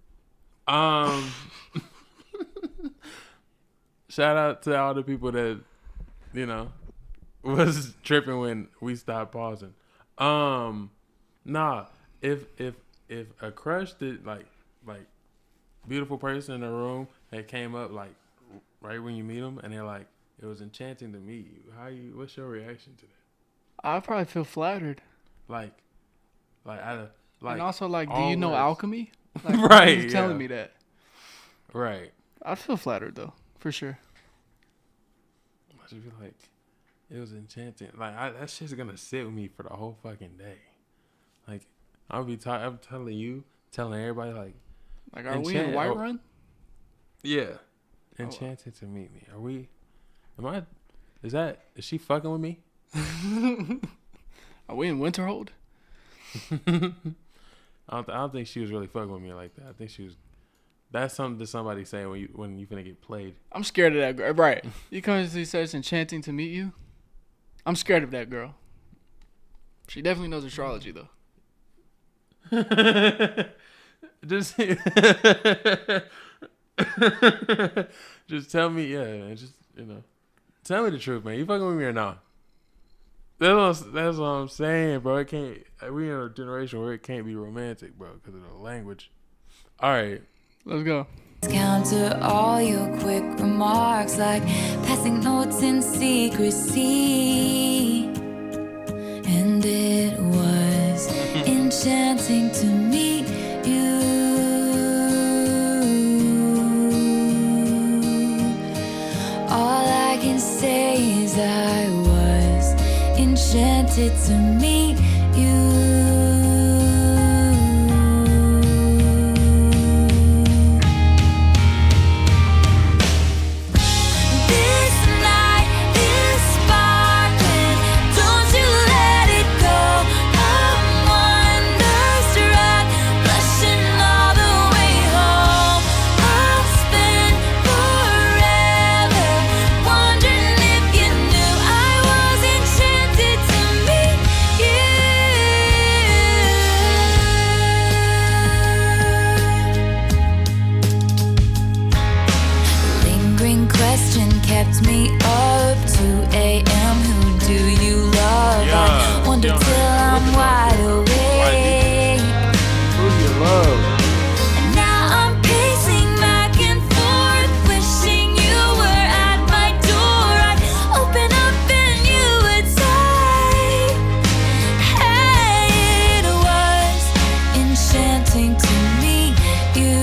[SPEAKER 3] Shout out to all the people that, was tripping when we stopped pausing. If a crush did like beautiful person in the room that came up like right when you meet them and they're like, it was enchanting to meet you. What's your reaction to that?
[SPEAKER 1] I probably feel flattered.
[SPEAKER 3] And
[SPEAKER 1] also like, do you know alchemy? Like,
[SPEAKER 3] right.
[SPEAKER 1] Who's telling me that?
[SPEAKER 3] Right.
[SPEAKER 1] I feel flattered though, for sure.
[SPEAKER 3] I should be like, it was enchanting. Like that shit's gonna sit with me for the whole fucking day. Like I'm telling everybody like
[SPEAKER 1] are we in Whiterun?
[SPEAKER 3] Yeah. Enchanted to meet me. Is she fucking with me?
[SPEAKER 1] Are we in Winterhold?
[SPEAKER 3] I don't think she was really fucking with me like that. I think she was. That's something that somebody saying when you finna get played.
[SPEAKER 1] I'm scared of that girl. Right. You come and say it's enchanting to meet you. I'm scared of that girl. She definitely knows astrology though.
[SPEAKER 3] Just tell me, tell me the truth, man. You fucking with me or not? That's what I'm saying, bro. It can't. We in a generation where it can't be romantic, bro, because of the language. All right,
[SPEAKER 1] let's go.
[SPEAKER 2] Counter all your quick remarks, like passing notes in secrecy. And it was enchanting to meet you. All I can say is I was meet you. Kept me up 2 a.m. Who do you love? I wonder till I'm wide awake.
[SPEAKER 3] Who do you love?
[SPEAKER 2] And now I'm pacing back and forth, wishing you were at my door. I'd open up and you would say, hey, it was enchanting to meet you.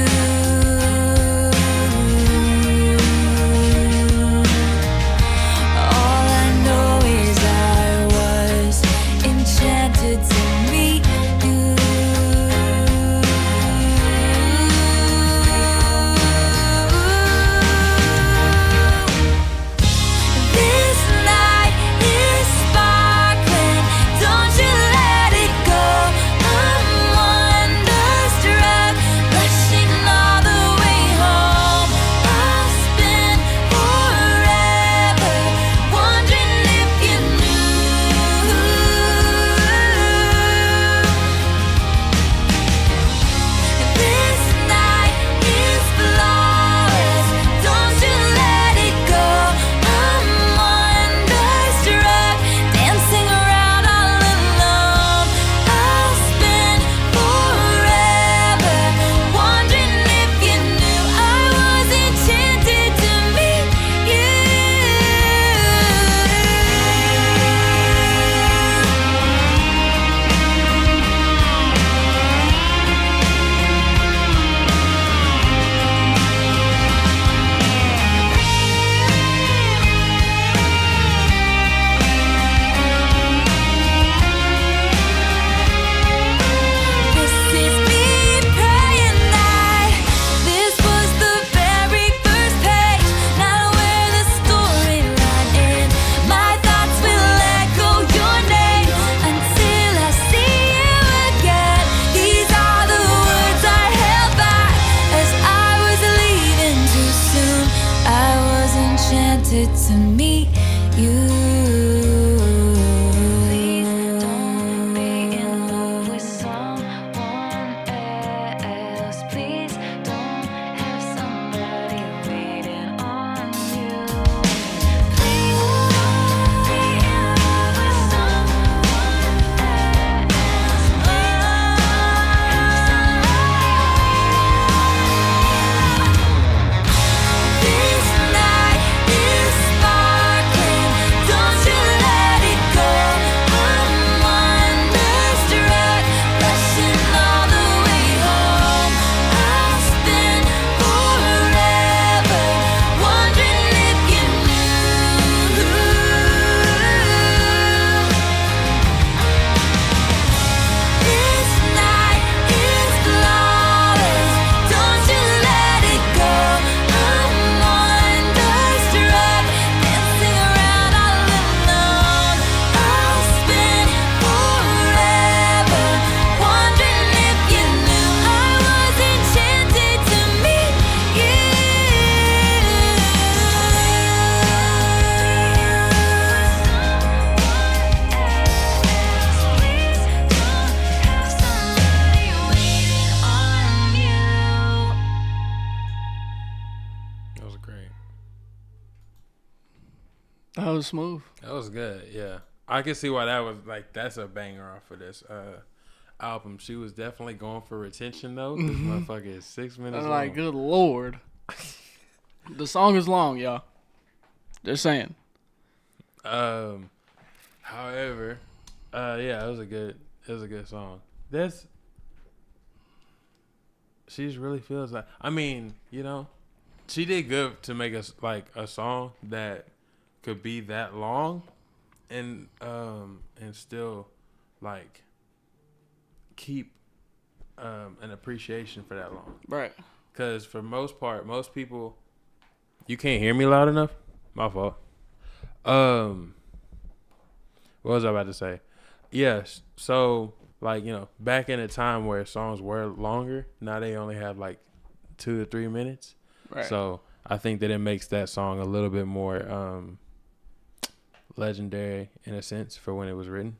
[SPEAKER 2] To meet you. Please don't be in love with someone else. Please don't have somebody waiting on you. Please don't be in love with someone else. This night is sparkling. Don't you let it go. I'm wonderstruck, rushing all the way home. I'll spend forever wondering if you knew. This night is flawless. Don't you let it go. I'm wonderstruck, dancing around all alone. I'll spend forever wondering if you knew I was enchanted to meet you. Please don't have somebody waiting on you.
[SPEAKER 3] That was great.
[SPEAKER 1] That was smooth.
[SPEAKER 3] That was good. Yeah, I can see why that was like that's a banger off of this album. She was definitely going for retention though. This motherfucker is 6 minutes
[SPEAKER 1] I'm
[SPEAKER 3] long.
[SPEAKER 1] like, good lord. The song is long, y'all. Just saying.
[SPEAKER 3] However, yeah, it was a good song. She just really feels like, I mean, you know, she did good to make us like a song that could be that long and still like keep an appreciation for that long.
[SPEAKER 1] Right.
[SPEAKER 3] Because for most people, you can't hear me loud enough. My fault. What was I about to say? Yes. So like, back in a time where songs were longer, now they only have like 2 to 3 minutes.
[SPEAKER 1] Right.
[SPEAKER 3] So I think that it makes that song a little bit more legendary in a sense for when it was written.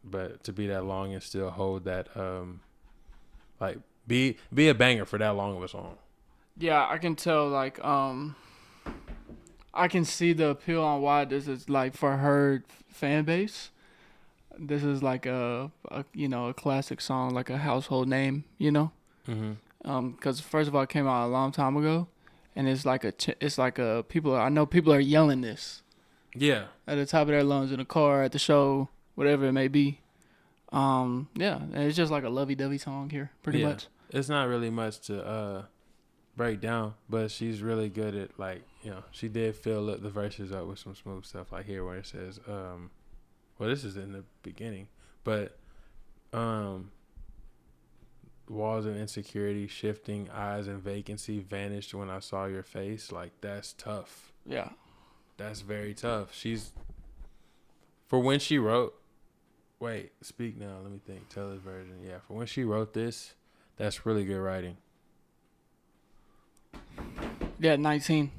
[SPEAKER 3] But to be that long and still hold that like be a banger for that long of a song.
[SPEAKER 1] Yeah, I can tell. Like, I can see the appeal on why this is like for her fan base. This is like a classic song, like a household name. Because first of all, it came out a long time ago, and it's like people. I know people are yelling this.
[SPEAKER 3] Yeah.
[SPEAKER 1] At the top of their lungs in the car, at the show, whatever it may be. And it's just like a lovey-dovey song here, pretty much.
[SPEAKER 3] It's not really much to break down, but she's really good at she did fill the verses up with some smooth stuff, like here where it says, well, this is in the beginning, but walls of insecurity, shifting eyes and vacancy vanished when I saw your face. Like, that's tough.
[SPEAKER 1] Yeah.
[SPEAKER 3] That's very tough. For when she wrote, wait, speak now, let me think, tell this version. Yeah, for when she wrote this, that's really good writing.
[SPEAKER 1] Yeah, 19.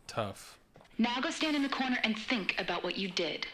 [SPEAKER 3] Tough.
[SPEAKER 4] Now go stand in the corner and think about what you did.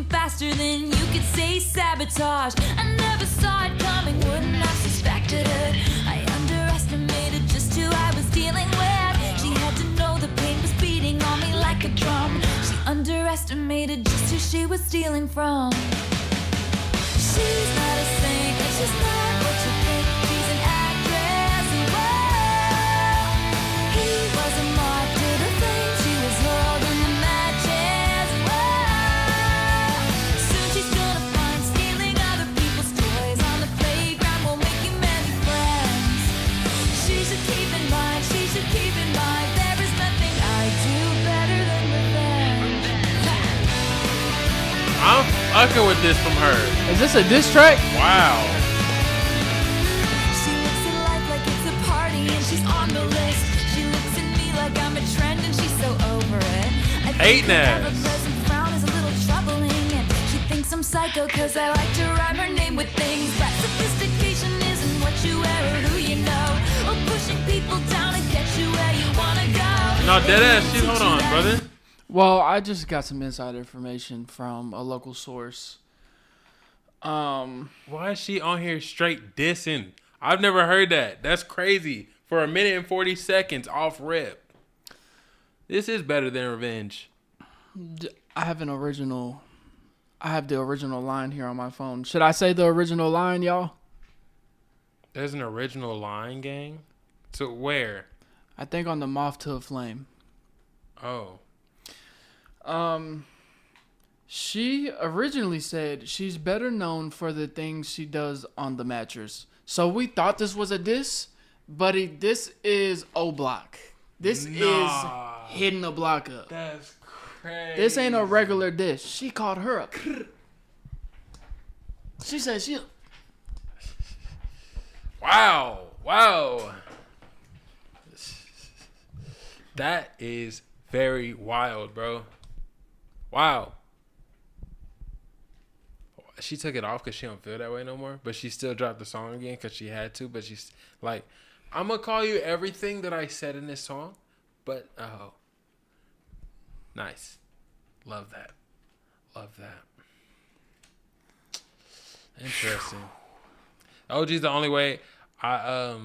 [SPEAKER 2] Faster than you could say sabotage. I never saw it coming, wouldn't have suspected it. I underestimated just who I was dealing with. She had to know the pain was beating on me like a drum. She underestimated just who she was stealing from. She's not a saint, but she's not what you think. She's an actress, whoa. He was a moth to the flame, she was holding the matches, whoa. Soon she's gonna find stealing other people's toys on the playground won't make you many friends. She should keep in mind, there is nothing I do better than revenge.
[SPEAKER 3] I'm fucking with this from her.
[SPEAKER 1] Is this a diss track?
[SPEAKER 3] Wow.
[SPEAKER 2] She looks at life like it's a party and she's on the list. She looks at me like I'm a trend and she's so over it. I think
[SPEAKER 3] Hating
[SPEAKER 2] her
[SPEAKER 3] ass.
[SPEAKER 2] ever-present frown is a little troubling, and she thinks I'm psycho cause I like to rhyme her name with things. But sophistication isn't what you wear or who you know, or pushing people down and get you where you wanna go.
[SPEAKER 3] No, deadass shit. Hold on, brother.
[SPEAKER 1] Well, I just got some inside information from a local source.
[SPEAKER 3] Why is she on here straight dissing? I've never heard that. That's crazy. For 1 minute and 40 seconds off rip. This is better than revenge.
[SPEAKER 1] I have the original line here on my phone. Should I say the original line, y'all?
[SPEAKER 3] There's an original line, gang? So where?
[SPEAKER 1] I think on the Moth to a Flame.
[SPEAKER 3] Oh.
[SPEAKER 1] She originally said she's better known for the things she does on the mattress. So we thought this was a diss, but this is O-Block. This is hitting the block up.
[SPEAKER 3] That's crazy.
[SPEAKER 1] This ain't a regular diss. She called her a. She said she.
[SPEAKER 3] Wow. That is very wild, bro. Wow. She took it off because she don't feel that way no more, but she still dropped the song again because she had to. But she's like, I'm gonna call you everything that I said in this song, but nice. Love that. Interesting. OG's the only way I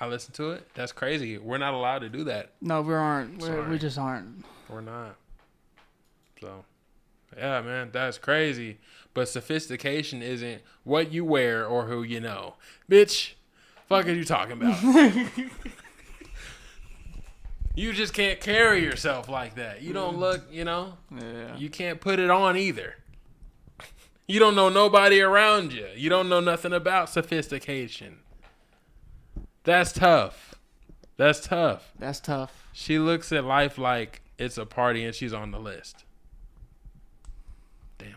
[SPEAKER 3] listen to it. That's crazy. We're not allowed to do that.
[SPEAKER 1] No, we aren't.
[SPEAKER 3] Sorry.
[SPEAKER 1] We just aren't.
[SPEAKER 3] We're not. So, Yeah, man, that's crazy. But sophistication isn't what you wear or who you know. Bitch, fuck are you talking about? You just can't carry yourself like that. You don't look,
[SPEAKER 1] Yeah.
[SPEAKER 3] you can't put it on either. You don't know nobody around you. You don't know nothing about sophistication. That's tough. That's tough.
[SPEAKER 1] That's tough.
[SPEAKER 3] She looks at life like it's a party and she's on the list. Damn.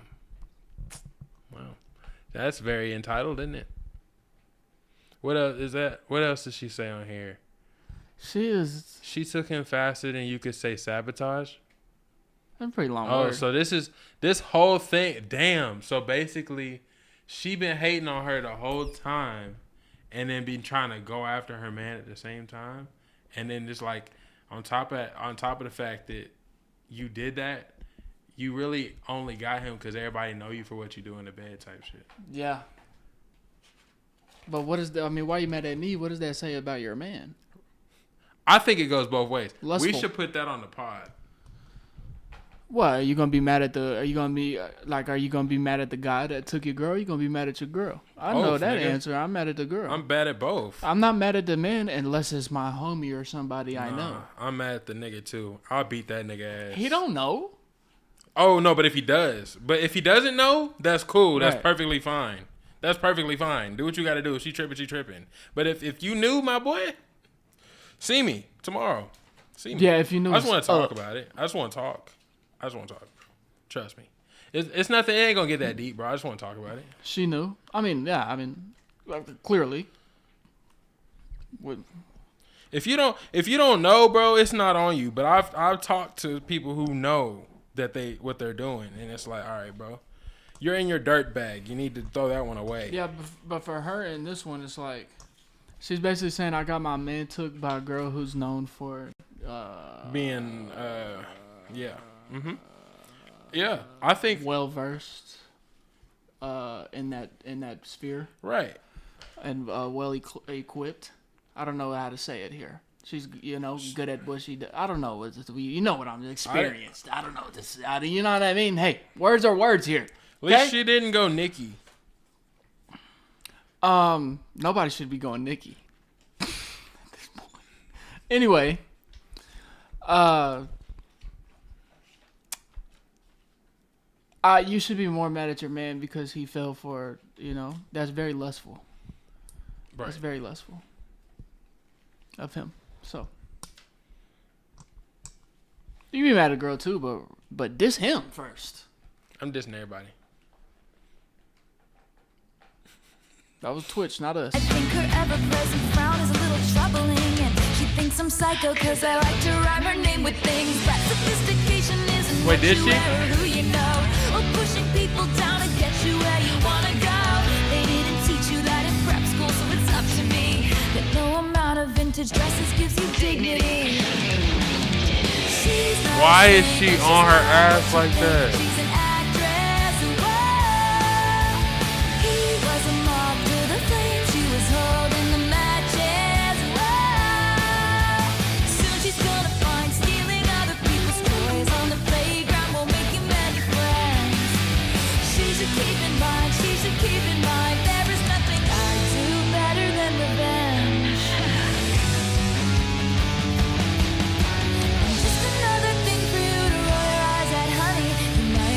[SPEAKER 3] Wow. That's very entitled, isn't it? What else is that? What else does she say on here? She took him faster than you could say sabotage.
[SPEAKER 1] That's a pretty long
[SPEAKER 3] Oh,
[SPEAKER 1] word.
[SPEAKER 3] so this whole thing. Damn. So basically, she been hating on her the whole time, and then been trying to go after her man at the same time, and then just like on top of the fact that you did that, you really only got him because everybody know you for what you do in the bed type shit.
[SPEAKER 1] Yeah. But why are you mad at me? What does that say about your man?
[SPEAKER 3] I think it goes both ways.
[SPEAKER 1] Lustful.
[SPEAKER 3] We should put that on the pod.
[SPEAKER 1] What, are you gonna be mad at are you gonna be mad at the guy that took your girl? Or you gonna be mad at your girl? I know
[SPEAKER 3] Both,
[SPEAKER 1] that
[SPEAKER 3] nigga.
[SPEAKER 1] answer. I'm mad at the girl.
[SPEAKER 3] I'm bad at both.
[SPEAKER 1] I'm not mad at the man unless it's my homie or somebody I know.
[SPEAKER 3] I'm mad at the nigga too. I'll beat that nigga ass.
[SPEAKER 1] He don't know.
[SPEAKER 3] Oh no, but if he does, but if he doesn't know, that's cool. That's
[SPEAKER 1] Right.
[SPEAKER 3] perfectly fine. That's perfectly fine. Do what you got to do. If she tripping, she tripping. But if you knew, my boy, see me tomorrow. See me.
[SPEAKER 1] Yeah, if you knew.
[SPEAKER 3] I just want to talk about it. I just want to talk. Trust me. It's nothing. It ain't gonna get that deep, bro. I just want to talk about it.
[SPEAKER 1] She knew. Clearly.
[SPEAKER 3] If you don't know, bro, it's not on you. But I've talked to people who know that what they're doing, and it's like, all right, bro, you're in your dirt bag. You need to throw that one away.
[SPEAKER 1] Yeah, but for her in this one, it's like she's basically saying I got my man took by a girl who's known for
[SPEAKER 3] Being yeah. Mm-hmm. Yeah, I think
[SPEAKER 1] well versed in that sphere,
[SPEAKER 3] right.
[SPEAKER 1] and well equipped. I don't know how to say it here. She's good at what she does. I don't know what what I'm experienced. I don't know this. You know what I mean? Hey, words are words here.
[SPEAKER 3] At least
[SPEAKER 1] Okay?
[SPEAKER 3] she didn't go Nikki.
[SPEAKER 1] Nobody should be going Nikki at this point. Anyway, you should be more mad at your man because he fell for, that's very lustful.
[SPEAKER 3] Right.
[SPEAKER 1] That's very lustful of him. So you can be mad at a girl too, but diss him first.
[SPEAKER 3] I'm dissing everybody.
[SPEAKER 1] That was Twitch, not us.
[SPEAKER 2] I think her ever-present frown is a little troubling, and she thinks I'm psycho because I like to rhyme her name with things. But sophistication isn't
[SPEAKER 3] Wait,
[SPEAKER 2] what
[SPEAKER 3] did
[SPEAKER 2] you
[SPEAKER 3] she?
[SPEAKER 2] wear or who you know, or pushing people down to get you where you want to go. They didn't teach you that in prep school, so it's up to me. That no amount of vintage dresses gives you dignity. She's not
[SPEAKER 3] Why is
[SPEAKER 2] a
[SPEAKER 3] she
[SPEAKER 2] singer,
[SPEAKER 3] on her
[SPEAKER 2] she's
[SPEAKER 3] ass
[SPEAKER 2] not
[SPEAKER 3] like that?
[SPEAKER 2] She's an actress. Whoa. He was a moth to the flame. She was holding the matches. Whoa. Soon she's gonna find stealing other people's toys on the playground won't make you many friends. She should keep in mind. There is nothing I do better than revenge. Just another thing for you to roll your eyes at, honey. You might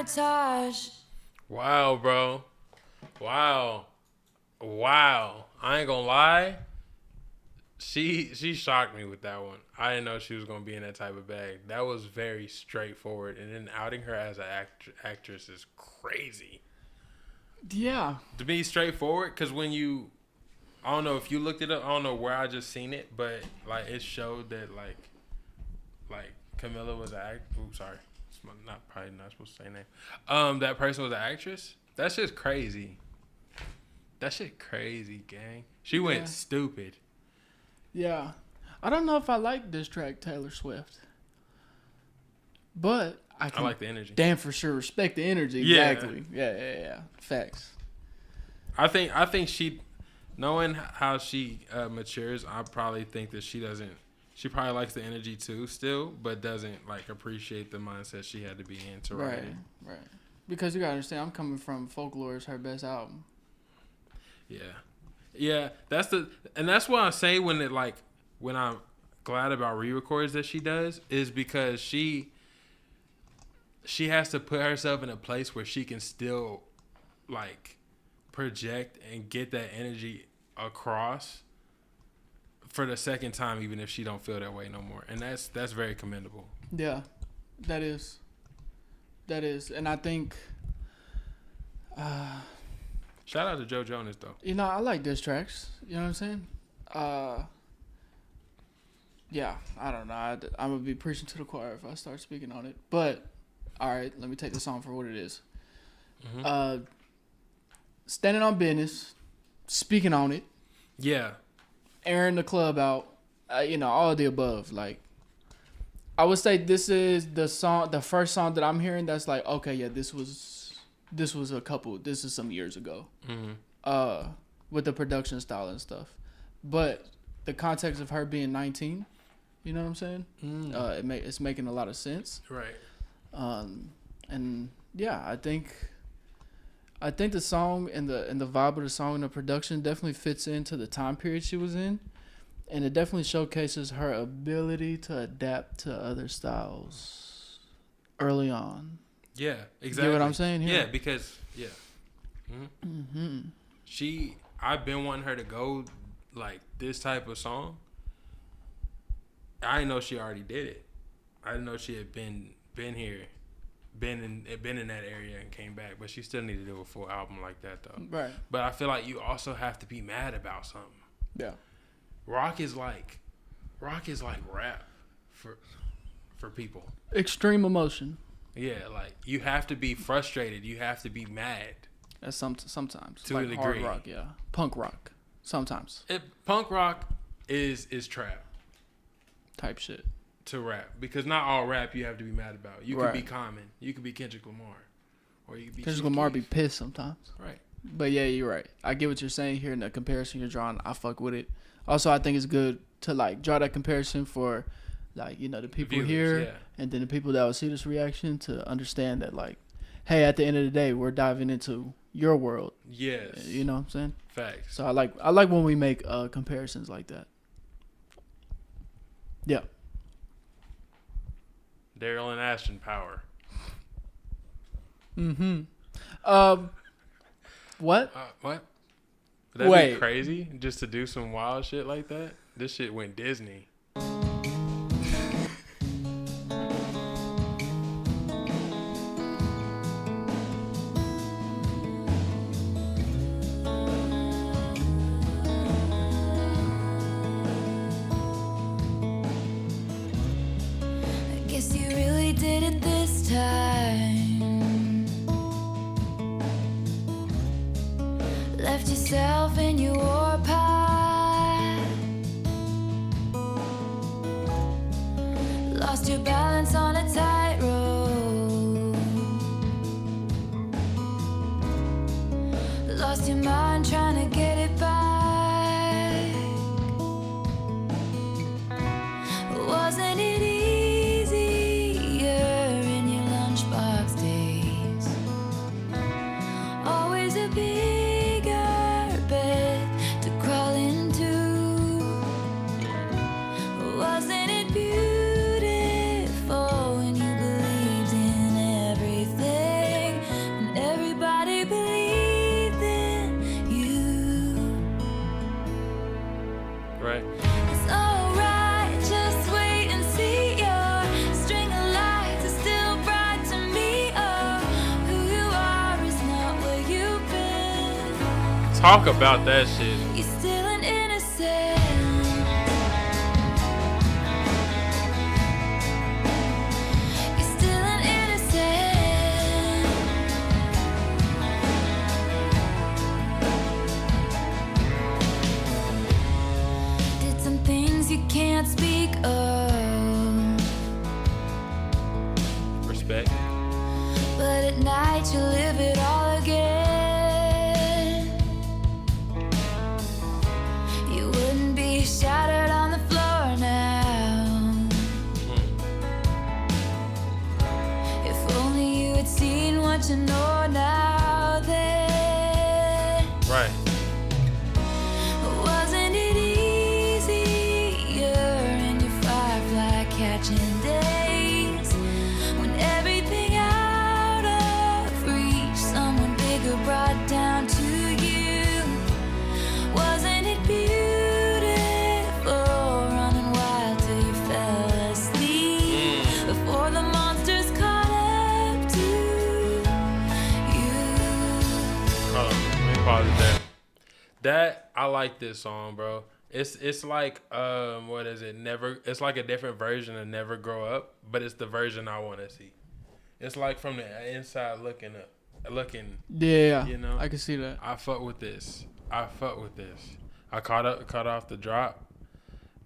[SPEAKER 2] sabotage.
[SPEAKER 3] Wow, bro. Wow. I ain't gonna lie. She shocked me with that one. I didn't know she was gonna be in that type of bag. That was very straightforward, and then outing her as an actress is crazy.
[SPEAKER 1] Yeah.
[SPEAKER 3] To be straightforward, because when you, I don't know if you looked it up. I don't know where I just seen it, but like it showed that like Camilla was an act. Ooh, sorry, it's probably not supposed to say name. That person was an actress. That's just crazy. That shit crazy, gang. She went stupid.
[SPEAKER 1] Yeah. I don't know if I like this track, Taylor Swift. But I
[SPEAKER 3] like the energy.
[SPEAKER 1] Damn for sure respect the energy.
[SPEAKER 3] Yeah.
[SPEAKER 1] Exactly. Yeah. Facts.
[SPEAKER 3] I think she, knowing how she matures, I probably think that she probably likes the energy too still, but doesn't like appreciate the mindset she had to be in to write it.
[SPEAKER 1] Right. Because you gotta understand, I'm coming from Folklore is her best album.
[SPEAKER 3] Yeah. That's what I say when I'm glad about re-records that she does, is because she has to put herself in a place where she can still like project and get that energy across for the second time, even if she don't feel that way no more. And that's very commendable.
[SPEAKER 1] Yeah, that is. And I think
[SPEAKER 3] shout out to Joe Jonas though.
[SPEAKER 1] I like diss tracks. You know what I'm saying? Yeah, I don't know. I'm gonna be preaching to the choir if I start speaking on it. But all right, let me take the song for what it is. Mm-hmm. Standing on business, speaking on it.
[SPEAKER 3] Yeah.
[SPEAKER 1] Airing the club out. All of the above. Like, I would say this is the first song that I'm hearing that's like, okay, yeah, this was this is some years ago. Mm-hmm. With the production style and stuff. But the context of her being 19, you know what I'm saying? It's making a lot of sense.
[SPEAKER 3] Right.
[SPEAKER 1] And yeah, I think the song and the vibe of the song and the production definitely fits into the time period she was in, and it definitely showcases her ability to adapt to other styles early on.
[SPEAKER 3] Yeah, exactly.
[SPEAKER 1] You get what I'm saying here?
[SPEAKER 3] Yeah, because I've been wanting her to go like this type of song. I didn't know she already did it. I didn't know she had been here. Been in that area and came back, but she still needed to do a full album like that though.
[SPEAKER 1] Right.
[SPEAKER 3] But I feel like you also have to be mad about something.
[SPEAKER 1] Yeah.
[SPEAKER 3] Rock is like rap for people.
[SPEAKER 1] Extreme emotion.
[SPEAKER 3] Yeah, like you have to be frustrated. You have to be mad.
[SPEAKER 1] That's sometimes
[SPEAKER 3] to
[SPEAKER 1] like
[SPEAKER 3] a degree.
[SPEAKER 1] hard rock, yeah. Punk rock. Sometimes.
[SPEAKER 3] Punk rock is trap
[SPEAKER 1] Type shit.
[SPEAKER 3] to rap, because not all rap you have to be mad about. You could be Common, you could be Kendrick Lamar, or you could be
[SPEAKER 1] Kendrick
[SPEAKER 3] Chief
[SPEAKER 1] Lamar
[SPEAKER 3] Keef.
[SPEAKER 1] be pissed sometimes.
[SPEAKER 3] Right.
[SPEAKER 1] But yeah, you're right. I get what you're saying here, and the comparison you're drawing, I fuck with it. Also, I think it's good to like draw that comparison for like, the people
[SPEAKER 3] Viewers,
[SPEAKER 1] here,
[SPEAKER 3] yeah.
[SPEAKER 1] and then the people that will see this reaction to understand that like, hey, at the end of the day, we're diving into your world.
[SPEAKER 3] Yes.
[SPEAKER 1] You know what I'm saying?
[SPEAKER 3] Facts.
[SPEAKER 1] So I like when we make comparisons like that. Yeah.
[SPEAKER 3] Daryl and Ashton power.
[SPEAKER 1] Mm-hmm. What?
[SPEAKER 3] What? Would that
[SPEAKER 1] Wait.
[SPEAKER 3] be crazy just to do some wild shit like that? This shit went Disney.
[SPEAKER 2] Guess you really did it this time. Left yourself in your path.
[SPEAKER 3] Right.
[SPEAKER 2] It's alright, just wait and see. Your string of lights is still bright to me. Oh, who you are is not where you've been.
[SPEAKER 3] Talk about that shit.
[SPEAKER 2] You're still an innocent. You're still an innocent. Did some things you can't speak of,
[SPEAKER 3] Respect.
[SPEAKER 2] but at night you live it all again. You wouldn't be shattered on the floor now. If only you had seen what you know now then.
[SPEAKER 3] Right.
[SPEAKER 2] Wasn't it easier in your firefly catching days, when everything out of reach someone bigger brought down to you? Wasn't it beautiful, running wild till you fell asleep, before the monsters caught up to you?
[SPEAKER 3] Hold on, let me pause it there. That I like this song, bro. It's like what is it? Never. It's like a different version of Never Grow Up, but it's the version I want to see. It's like from the inside looking up, looking.
[SPEAKER 1] Yeah,
[SPEAKER 3] You know?
[SPEAKER 1] I can see that.
[SPEAKER 3] I fuck with this. I cut off the drop.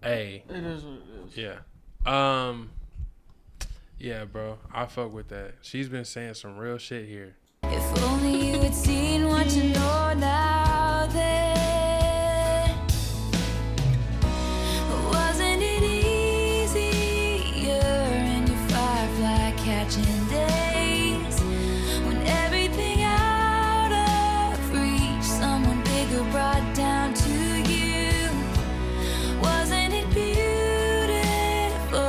[SPEAKER 3] Hey,
[SPEAKER 1] It is what it is.
[SPEAKER 3] yeah. Yeah, bro. I fuck with that. She's been saying some real shit here.
[SPEAKER 2] If only you had seen what you know now then. Wasn't it easier in your firefly catching days, when everything out of reach someone bigger brought down to you? Wasn't it beautiful,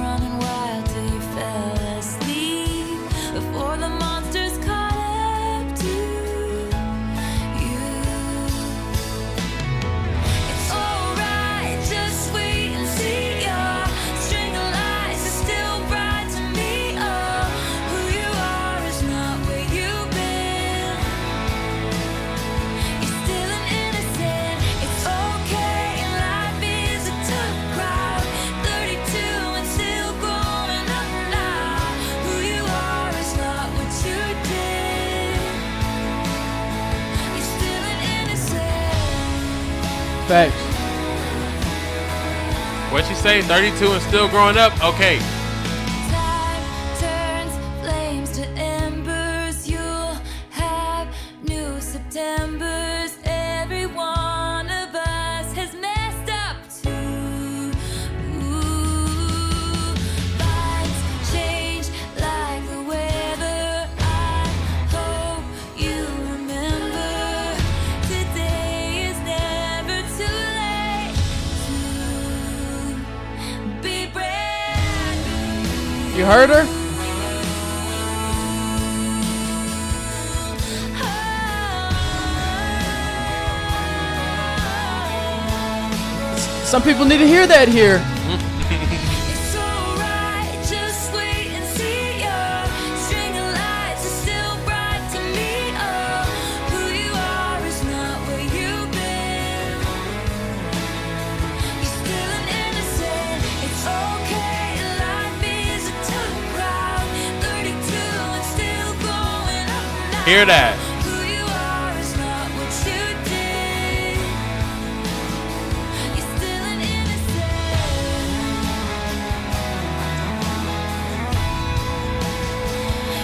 [SPEAKER 2] running wild till you fell asleep, before the monsters caught up to you? It's alright, just wait and see. Your string of lights is still bright to me. Oh, who you are is not where you've been. You're still an innocent. It's okay, life is a tough crowd. 32 and still growing up now. Who you are is not what you did. You're still an innocent.
[SPEAKER 1] Facts.
[SPEAKER 3] What you say? 32 and still growing up? Okay.
[SPEAKER 2] Time turns flames to embers. You'll have new Septembers. Every one of us has messed up too. Vibes change like the weather. I hope you remember, today is never too late to be brand new.
[SPEAKER 1] You heard her? Some people need to hear that here.
[SPEAKER 2] It's alright, just wait and see. Your string of lights is still bright to me. Oh, who you are is not where you've been. You're still an innocent. It's okay, life is a tough crowd. 32 and still growing up now.
[SPEAKER 3] Hear that.
[SPEAKER 2] Who you are is not what you did. You're still an innocent.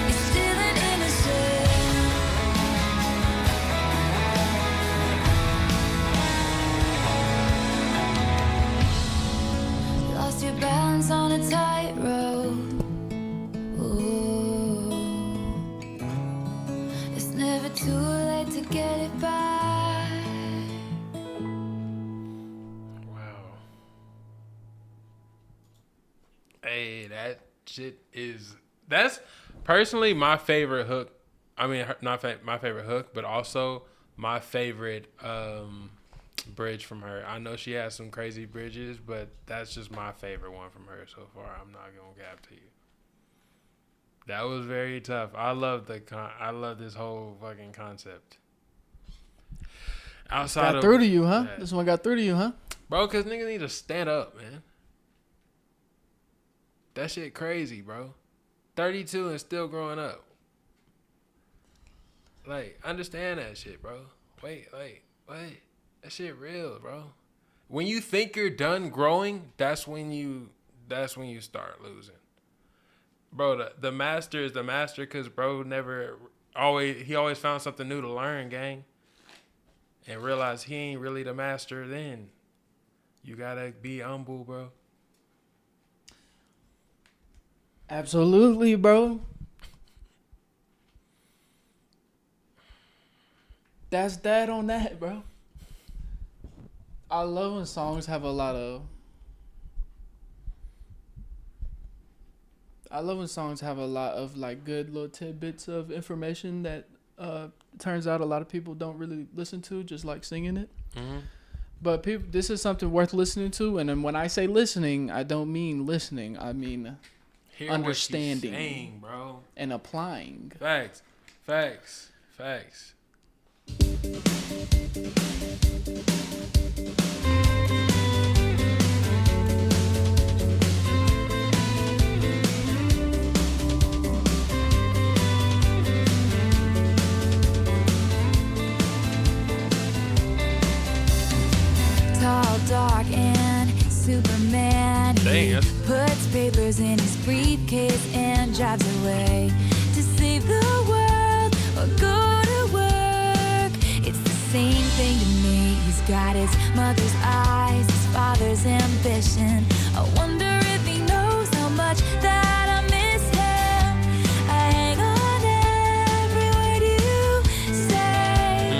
[SPEAKER 2] You're still an innocent. Lost your balance on a tightrope. Ooh. It's never too late to get it back.
[SPEAKER 3] Wow. Hey, that shit is. That's personally my favorite hook. I mean, not my favorite hook, but also my favorite bridge from her. I know she has some crazy bridges, but that's just my favorite one from her so far. I'm not gonna cap to you. That was very tough. I love this whole fucking concept. Outside
[SPEAKER 1] got through to you, huh? This one got through to you, huh?
[SPEAKER 3] Bro, cause niggas need to stand up, man. That shit crazy, bro. 32 and still growing up. Like, understand that shit, bro. Wait, what? That shit real, bro. When you think you're done growing, that's when you start losing. Bro, the master is the master because bro he always found something new to learn, gang. And realize he ain't really the master then. You gotta be humble, bro.
[SPEAKER 1] Absolutely, bro. That's that on that, bro. I love when songs have a lot of... like good little tidbits of information that turns out a lot of people don't really listen to, just like singing it. Mm-hmm. But this is something worth listening to, and then when I say listening, I don't mean listening. I mean understanding,
[SPEAKER 3] what you're saying, bro,
[SPEAKER 1] and applying.
[SPEAKER 3] Facts.
[SPEAKER 2] Tall, dark, and Superman.
[SPEAKER 3] Dang,
[SPEAKER 2] he puts papers in his briefcase and drives away to save the world or go to work. It's the same thing to me. He's got his mother's eyes, his father's ambition. I wonder if he knows how much that I miss him. I hang on every word you say.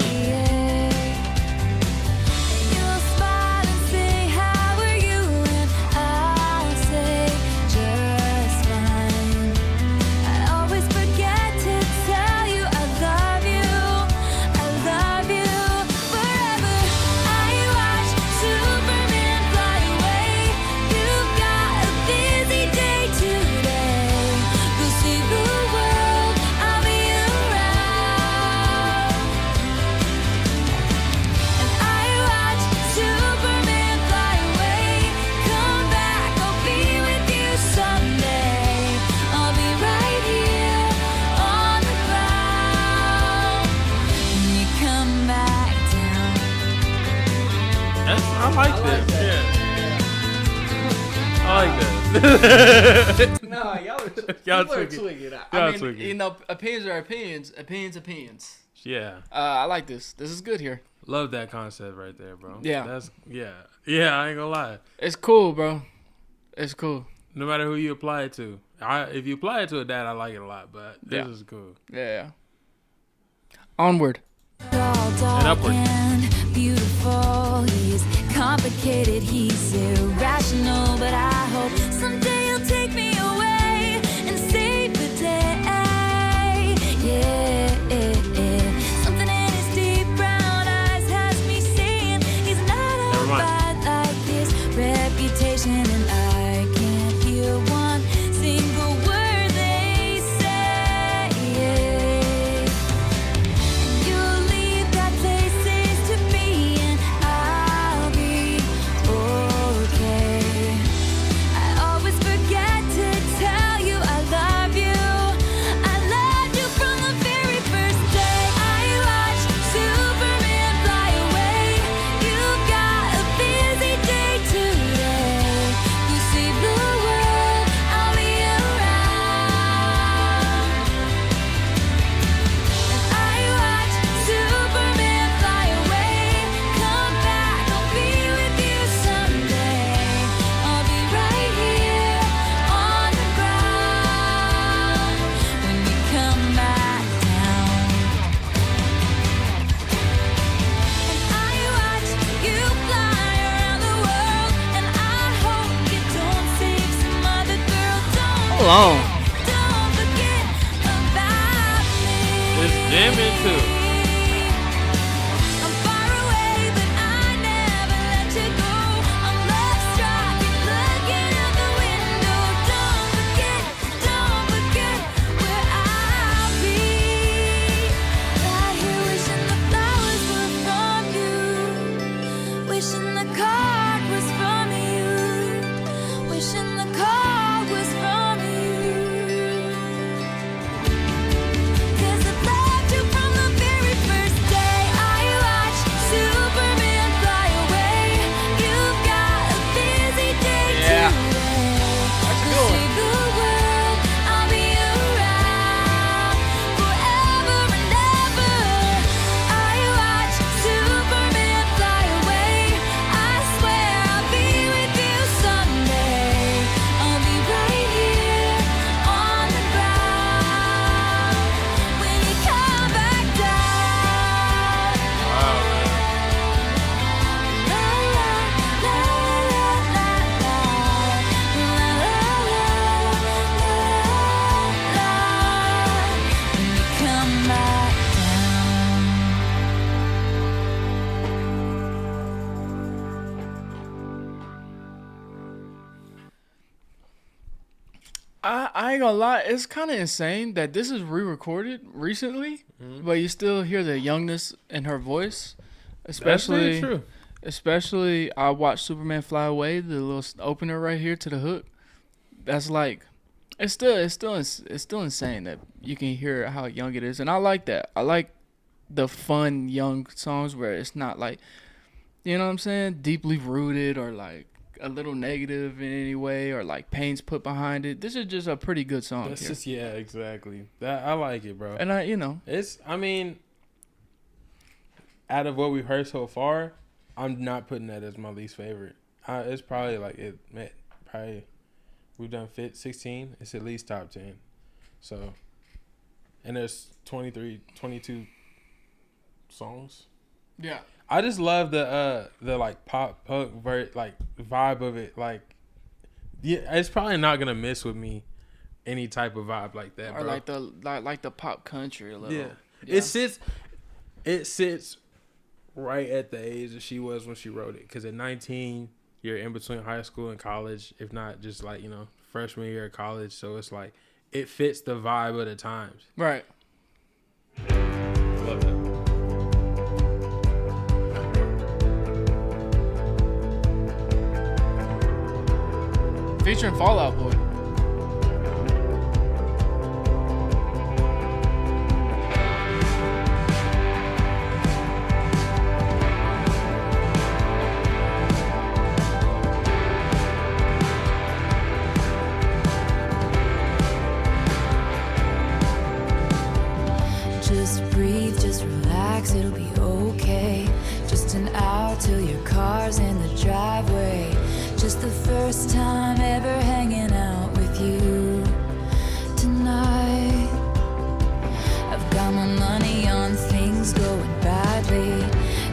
[SPEAKER 2] You'll smile and say, how are you? And I'll say, just fine. I always forget to tell you I love you forever. I watch Superman fly away. You've got a busy day today. Go save the world, I'll be around. And I watch Superman fly away. Come back, I'll be with you someday. I'll be right here on the ground. When you come back down.
[SPEAKER 3] I like this. Yeah. I like this.
[SPEAKER 1] No,
[SPEAKER 3] Y'all
[SPEAKER 1] tweaking.
[SPEAKER 3] Y'all
[SPEAKER 1] I mean,
[SPEAKER 3] tweaking.
[SPEAKER 1] you know, opinions are opinions. Opinions.
[SPEAKER 3] Yeah.
[SPEAKER 1] I like this. This is good here.
[SPEAKER 3] Love that concept right there, bro.
[SPEAKER 1] Yeah.
[SPEAKER 3] Yeah, I ain't gonna lie.
[SPEAKER 1] It's cool, bro. It's cool.
[SPEAKER 3] No matter who you apply it to. If you apply it to a dad, I like it a lot, but this is cool.
[SPEAKER 1] Yeah. Onward.
[SPEAKER 2] Tall, dark,
[SPEAKER 3] And upward.
[SPEAKER 2] and beautiful. He's complicated, he's irrational, but I hope someday he'll take me away and save the day. Yeah. Something in his deep brown eyes has me saying he's not
[SPEAKER 3] Never mind.
[SPEAKER 2] bad like his reputation, and I can't hear one single word they say. You'll leave that places to be, and I'll be okay. I always forget to tell you I love you. I loved you from the very first day. I watched Superman fly away. You've got a busy day today. You save the world, I'll be around. And I watch Superman fly away. Come back, I'll be with you someday. I'll be right here on the ground when you come back down. And I watch you fly around the world, and I hope you don't save some other girl.
[SPEAKER 1] Hold on.
[SPEAKER 2] Don't forget about me.
[SPEAKER 3] It's jamming too.
[SPEAKER 2] I'm far away, but I Wishing the card was from you. Wishing the card was from you. 'Cause I loved you from the very first day I watched Superman fly away. You've got a busy day
[SPEAKER 3] Yeah.
[SPEAKER 2] today.
[SPEAKER 3] That's a
[SPEAKER 2] To
[SPEAKER 3] good one.
[SPEAKER 2] save the world, I'll be around forever and ever. I watched Superman fly away. I swear I'll be with you someday. I'll be right here on the ground when you come back down.
[SPEAKER 3] Wow, man.
[SPEAKER 2] La la la la la la la la when you come back down.
[SPEAKER 1] I ain't gonna lie, it's kind of insane that this is re-recorded recently, but you still hear the youngness in her voice.
[SPEAKER 3] That's very
[SPEAKER 1] Especially,
[SPEAKER 3] true.
[SPEAKER 1] especially I watched Superman Fly Away, the little opener right here to the hook. That's like, it's still insane that you can hear how young it is, and I like that. I like the fun young songs where it's not like, you know what I'm saying, deeply rooted or like a little negative in any way or like pain's put behind it. This is just a pretty good song.
[SPEAKER 3] That's
[SPEAKER 1] here.
[SPEAKER 3] just, yeah, exactly. That I like it, bro.
[SPEAKER 1] And I, you know,
[SPEAKER 3] It's, I mean, out of what we've heard so far, I'm not putting that as my least favorite. It's probably like probably we've done 16. It's at least top 10. So, and there's 22 songs.
[SPEAKER 1] yeah.
[SPEAKER 3] I just love the like pop punk like vibe of it. Like, yeah, it's probably not gonna miss with me any type of vibe like that,
[SPEAKER 1] Or
[SPEAKER 3] bro.
[SPEAKER 1] like the pop country a little.
[SPEAKER 3] Yeah.
[SPEAKER 1] Yeah.
[SPEAKER 3] It sits right at the age that she was when she wrote it. Because at 19, you're in between high school and college, if not just like, you know, freshman year of college. So it's like, it fits the vibe of the times.
[SPEAKER 1] Right.
[SPEAKER 3] Love that.
[SPEAKER 1] Featuring Fallout Boy.
[SPEAKER 2] Just breathe, just relax, it'll be okay. Just an hour till your car's in the driveway. Just the first time ever hanging out with you tonight. I've got my money on things going badly.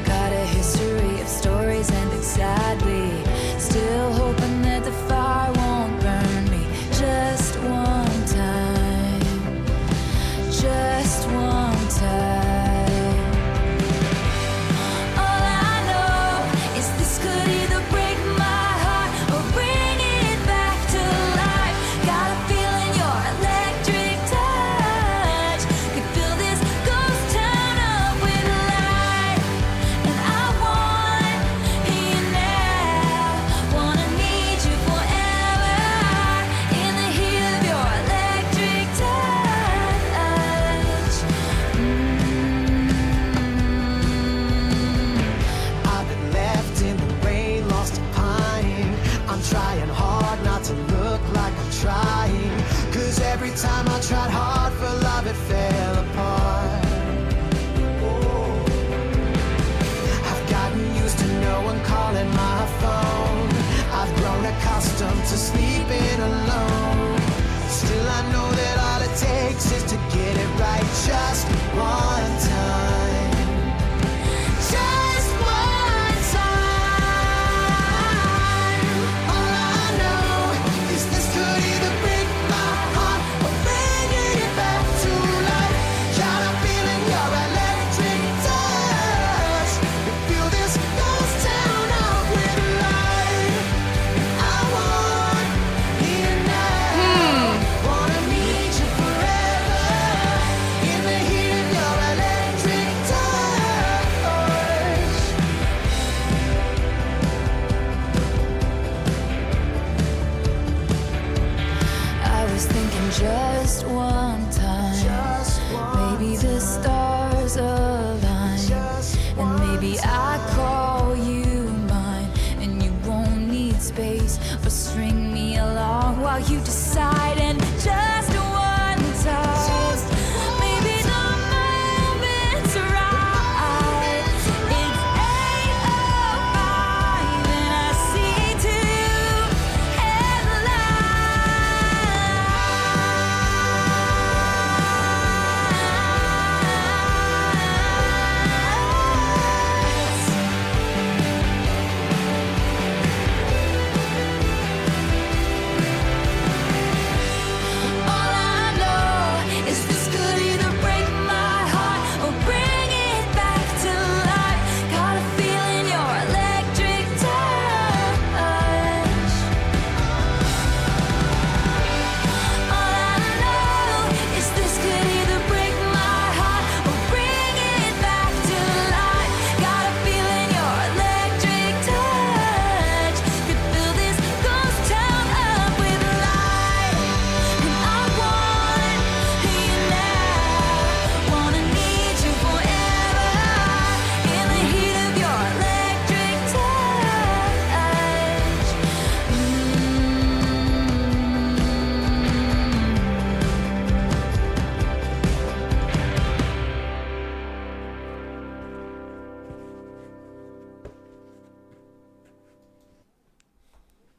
[SPEAKER 2] Got a history of stories ending sadly. Still hoping that the fire won't burn me. Just one time. Just one time. All I know is this could either break my heart or bring it back to life. Got a feeling your electric touch could fill this ghost town up with light. And I want you now, wanna need you forever. In the heat of your electric touch.
[SPEAKER 5] I've been left in the rain, lost and pining. I'm trying hard not to look like I'm trying. 'Cause every time I tried hard for love, it fell apart. Oh. I've gotten used to no one calling my phone. I've grown accustomed to sleeping alone. Still I know that all it takes is to get it right just one time. Just one time. All I know is this could either break my heart or bring it back to life. Got a feeling your electric touch. You feel this ghost town up with light. I want you now. Wanna need you forever. In the heat of your electric
[SPEAKER 2] while you decide, and just one toast. Maybe the moment's right. It's 8:05 and I see two headlights. All I know is this could either break my heart or bring it back to life. Got a feeling your electric touch. All I know is this could either break my heart or bring it back to life. Got a feeling your electric touch could fill this ghost town up with light. And I want you now, wanna need you forever in the heat of your electric touch.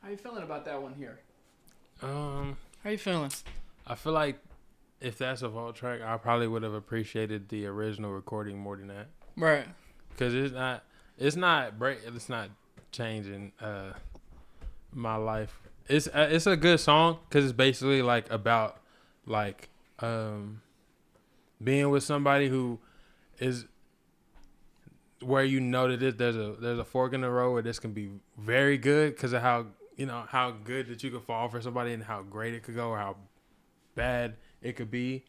[SPEAKER 1] How you feeling about that one here?
[SPEAKER 3] Um,
[SPEAKER 1] How you feeling?
[SPEAKER 3] I feel like if that's a vault track, I probably would have appreciated the original recording more than that.
[SPEAKER 1] Right.
[SPEAKER 3] Because it's not changing my life. It's a good song because it's basically like about like being with somebody who is where you know that there's a fork in the road where this can be very good because of how good that you could fall for somebody and how great it could go or how bad it could be.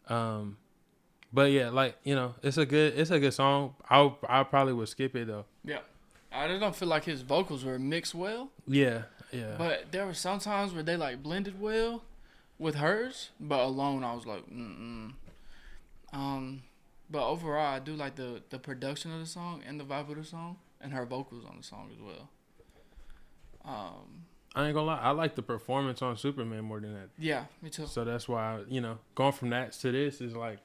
[SPEAKER 3] But yeah, like, it's a good song. I probably would skip it though.
[SPEAKER 1] Yeah. I just don't feel like his vocals were mixed well.
[SPEAKER 3] Yeah.
[SPEAKER 1] But there were some times where they like blended well with hers, but alone I was like, but overall I do like the production of the song and the vibe of the song and her vocals on the song as well.
[SPEAKER 3] I ain't gonna lie, I like the performance on Superman more than that.
[SPEAKER 1] Yeah, me too.
[SPEAKER 3] So that's why, going from that to this is like,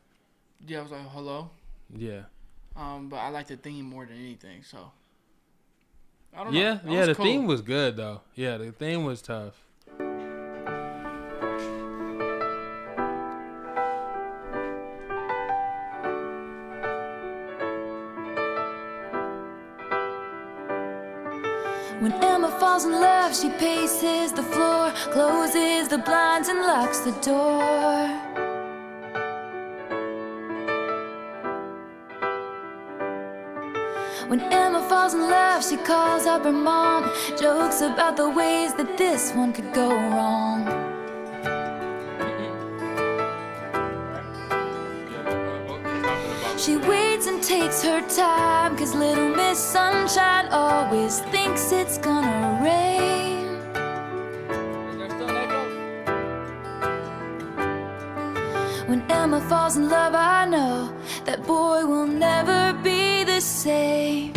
[SPEAKER 1] Yeah, I was like, hello.
[SPEAKER 3] yeah.
[SPEAKER 1] But I like the theme more than anything, so I don't know.
[SPEAKER 3] Yeah,
[SPEAKER 1] That was
[SPEAKER 3] the
[SPEAKER 1] cool.
[SPEAKER 3] theme was good though. Yeah, the theme was tough.
[SPEAKER 2] When Emma falls in love, she paces the floor, closes the blinds and locks the door. When Emma falls in love, she calls up her mom, jokes about the ways that this one could go wrong. She waits and takes her time, 'cause Little Miss Sunshine always thinks it's gonna rain. When Emma falls in love, I know that boy will never be the same.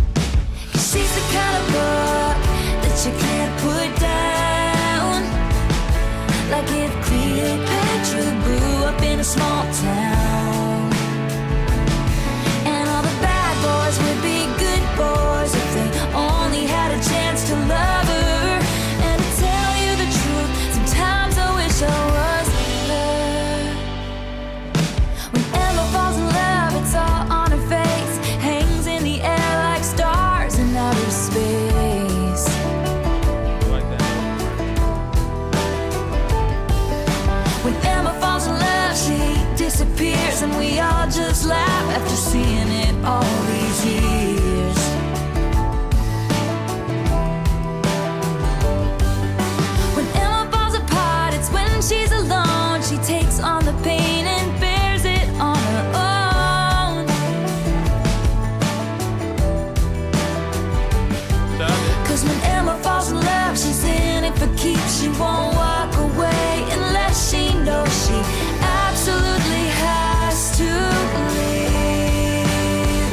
[SPEAKER 2] 'Cause she's the kind of book that you can't put down. Like if Cleopatra grew up in a small town. And all the bad boys would be good boys if they only had a chance to love her. And to tell you the truth, sometimes I wish I was her. When Emma falls in love, it's all on her face, hangs in the air like stars in outer space. When Emma falls in love, she disappears and we all just laugh after seeing it all these years. When Emma falls apart, it's when she's alone. She takes on the pain and bears it on her own. 'Cause when Emma falls in love, she's in it for keeps. She won't walk away unless she knows she absolutely has to leave.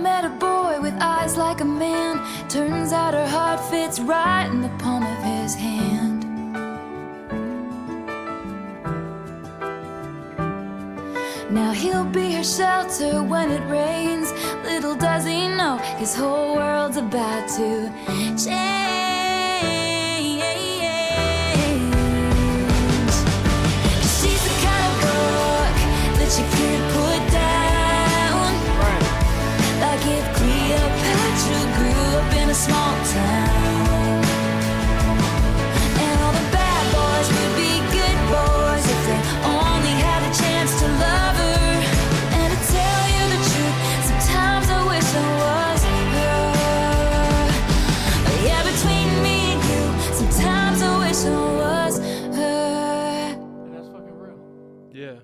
[SPEAKER 2] met a boy with eyes like a man. Turns out her heart fits right in the palm of his hand. Now he'll be her shelter when it rains. Little does he know his whole world's about to change. She's the kind of book that you can't put down. Like if Cleopatra grew up in a small town. And all the bad boys would be good boys if they only had a chance to love her. And to tell you the truth, sometimes I wish I was her. Yeah, between me and you, sometimes I wish I was her.
[SPEAKER 1] And that's fucking real.
[SPEAKER 3] Yeah.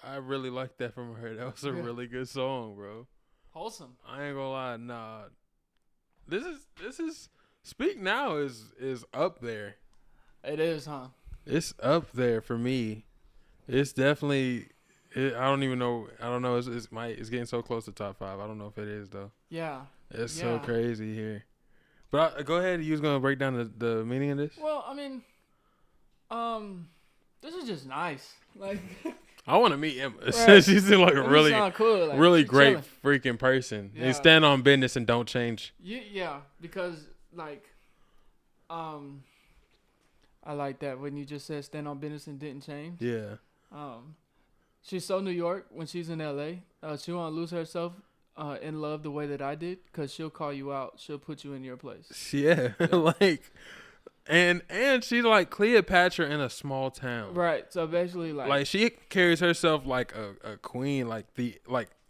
[SPEAKER 3] I really like that from her. That was a really good song, bro.
[SPEAKER 1] Wholesome.
[SPEAKER 3] I ain't gonna lie, nah. This is Speak Now is up there.
[SPEAKER 1] It is, huh?
[SPEAKER 3] It's up there for me. It's definitely. I don't even know. I don't know. It's getting so close to top 5. I don't know if it is though.
[SPEAKER 1] Yeah.
[SPEAKER 3] It's so crazy here. But go ahead. You was gonna break down the meaning of this?
[SPEAKER 1] Well, I mean, this is just nice. Like,
[SPEAKER 3] I want to meet Emma.
[SPEAKER 1] Right.
[SPEAKER 3] She seems like a really,
[SPEAKER 1] cool. Like,
[SPEAKER 3] really
[SPEAKER 1] she's
[SPEAKER 3] great
[SPEAKER 1] chilling.
[SPEAKER 3] freaking person.
[SPEAKER 1] Yeah.
[SPEAKER 3] And stand on business and don't change.
[SPEAKER 1] Yeah, because like, I like that when you just said stand on business and didn't change.
[SPEAKER 3] Yeah.
[SPEAKER 1] She's so New York when she's in LA. She won't lose herself in love the way that I did, because she'll call you out. She'll put you in your place.
[SPEAKER 3] Yeah. Like, and she's like Cleopatra in a small town.
[SPEAKER 1] Right. So basically,
[SPEAKER 3] Like she carries herself like a queen. Like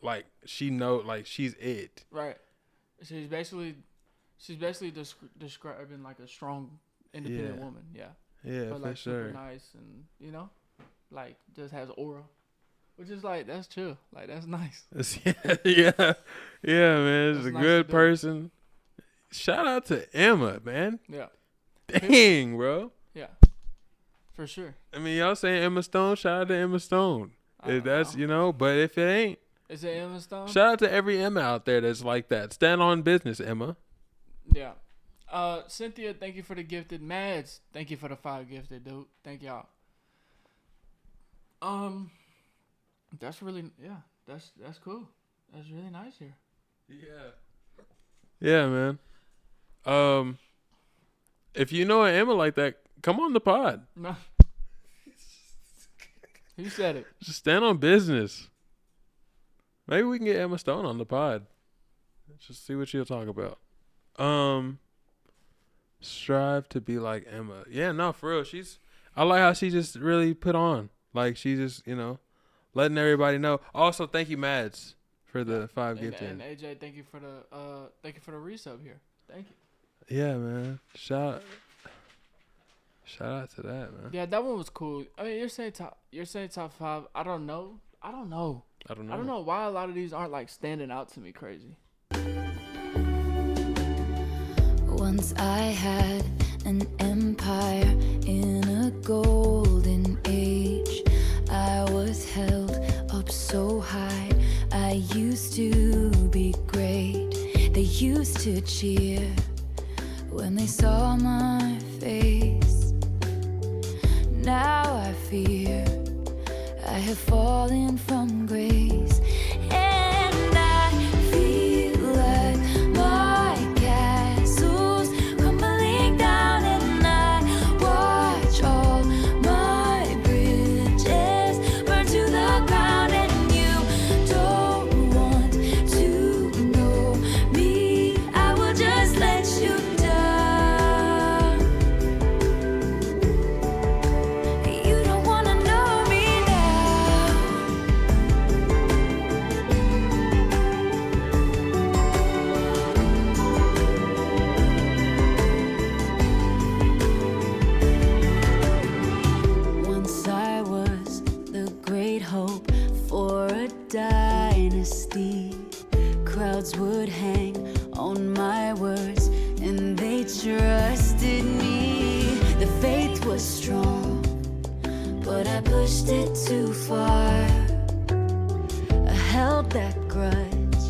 [SPEAKER 3] like she know, like she's it.
[SPEAKER 1] Right. She's basically describing like a strong, independent woman. Yeah.
[SPEAKER 3] Yeah,
[SPEAKER 1] But
[SPEAKER 3] for
[SPEAKER 1] like
[SPEAKER 3] sure.
[SPEAKER 1] super nice, and like just has aura, which is like, that's chill. Like, that's nice.
[SPEAKER 3] Yeah, man. It's
[SPEAKER 1] That's
[SPEAKER 3] a
[SPEAKER 1] nice
[SPEAKER 3] good
[SPEAKER 1] to do.
[SPEAKER 3] person. Shout out to Emma, man.
[SPEAKER 1] Yeah.
[SPEAKER 3] Dang, bro.
[SPEAKER 1] Yeah. For sure.
[SPEAKER 3] I mean, y'all saying Emma Stone. Shout out to Emma Stone. If that's but if it ain't,
[SPEAKER 1] Is it Emma Stone?
[SPEAKER 3] shout out to every Emma out there that's like that. Stand on business, Emma.
[SPEAKER 1] Yeah. Cynthia, thank you for the gifted. Mads, thank you for the 5 gifted, dude. Thank y'all. That's really, that's cool. That's really nice here.
[SPEAKER 3] Yeah, man. If you know an Emma like that, come on the pod.
[SPEAKER 1] No. Who said it?
[SPEAKER 3] Just stand on business. Maybe we can get Emma Stone on the pod. Just see what she'll talk about. Strive to be like Emma. Yeah, no, for real. I like how she just really put on. Like, she just, letting everybody know. Also, thank you, Mads, for the 5 gifted.
[SPEAKER 1] And AJ, thank you for the resub here. Thank you.
[SPEAKER 3] Yeah, man. Shout out to that, man.
[SPEAKER 1] Yeah, that one was cool. I mean, you're saying top 5. I don't know why a lot of these aren't like standing out to me crazy.
[SPEAKER 2] Once I had an empire in a golden age. I was held up so high. I used to be great. They used to cheer when they saw my face. Now I fear I have fallen from grace. And I feel like my castle's crumbling down, and I watch all my bridges burn to the ground. And you don't want to know me, I will just let you down. You don't wanna know me now. Once I was the great hope for a dynasty. Crowds would hang on my words, and they trusted me. The faith was strong, but I pushed it too far. I held that grudge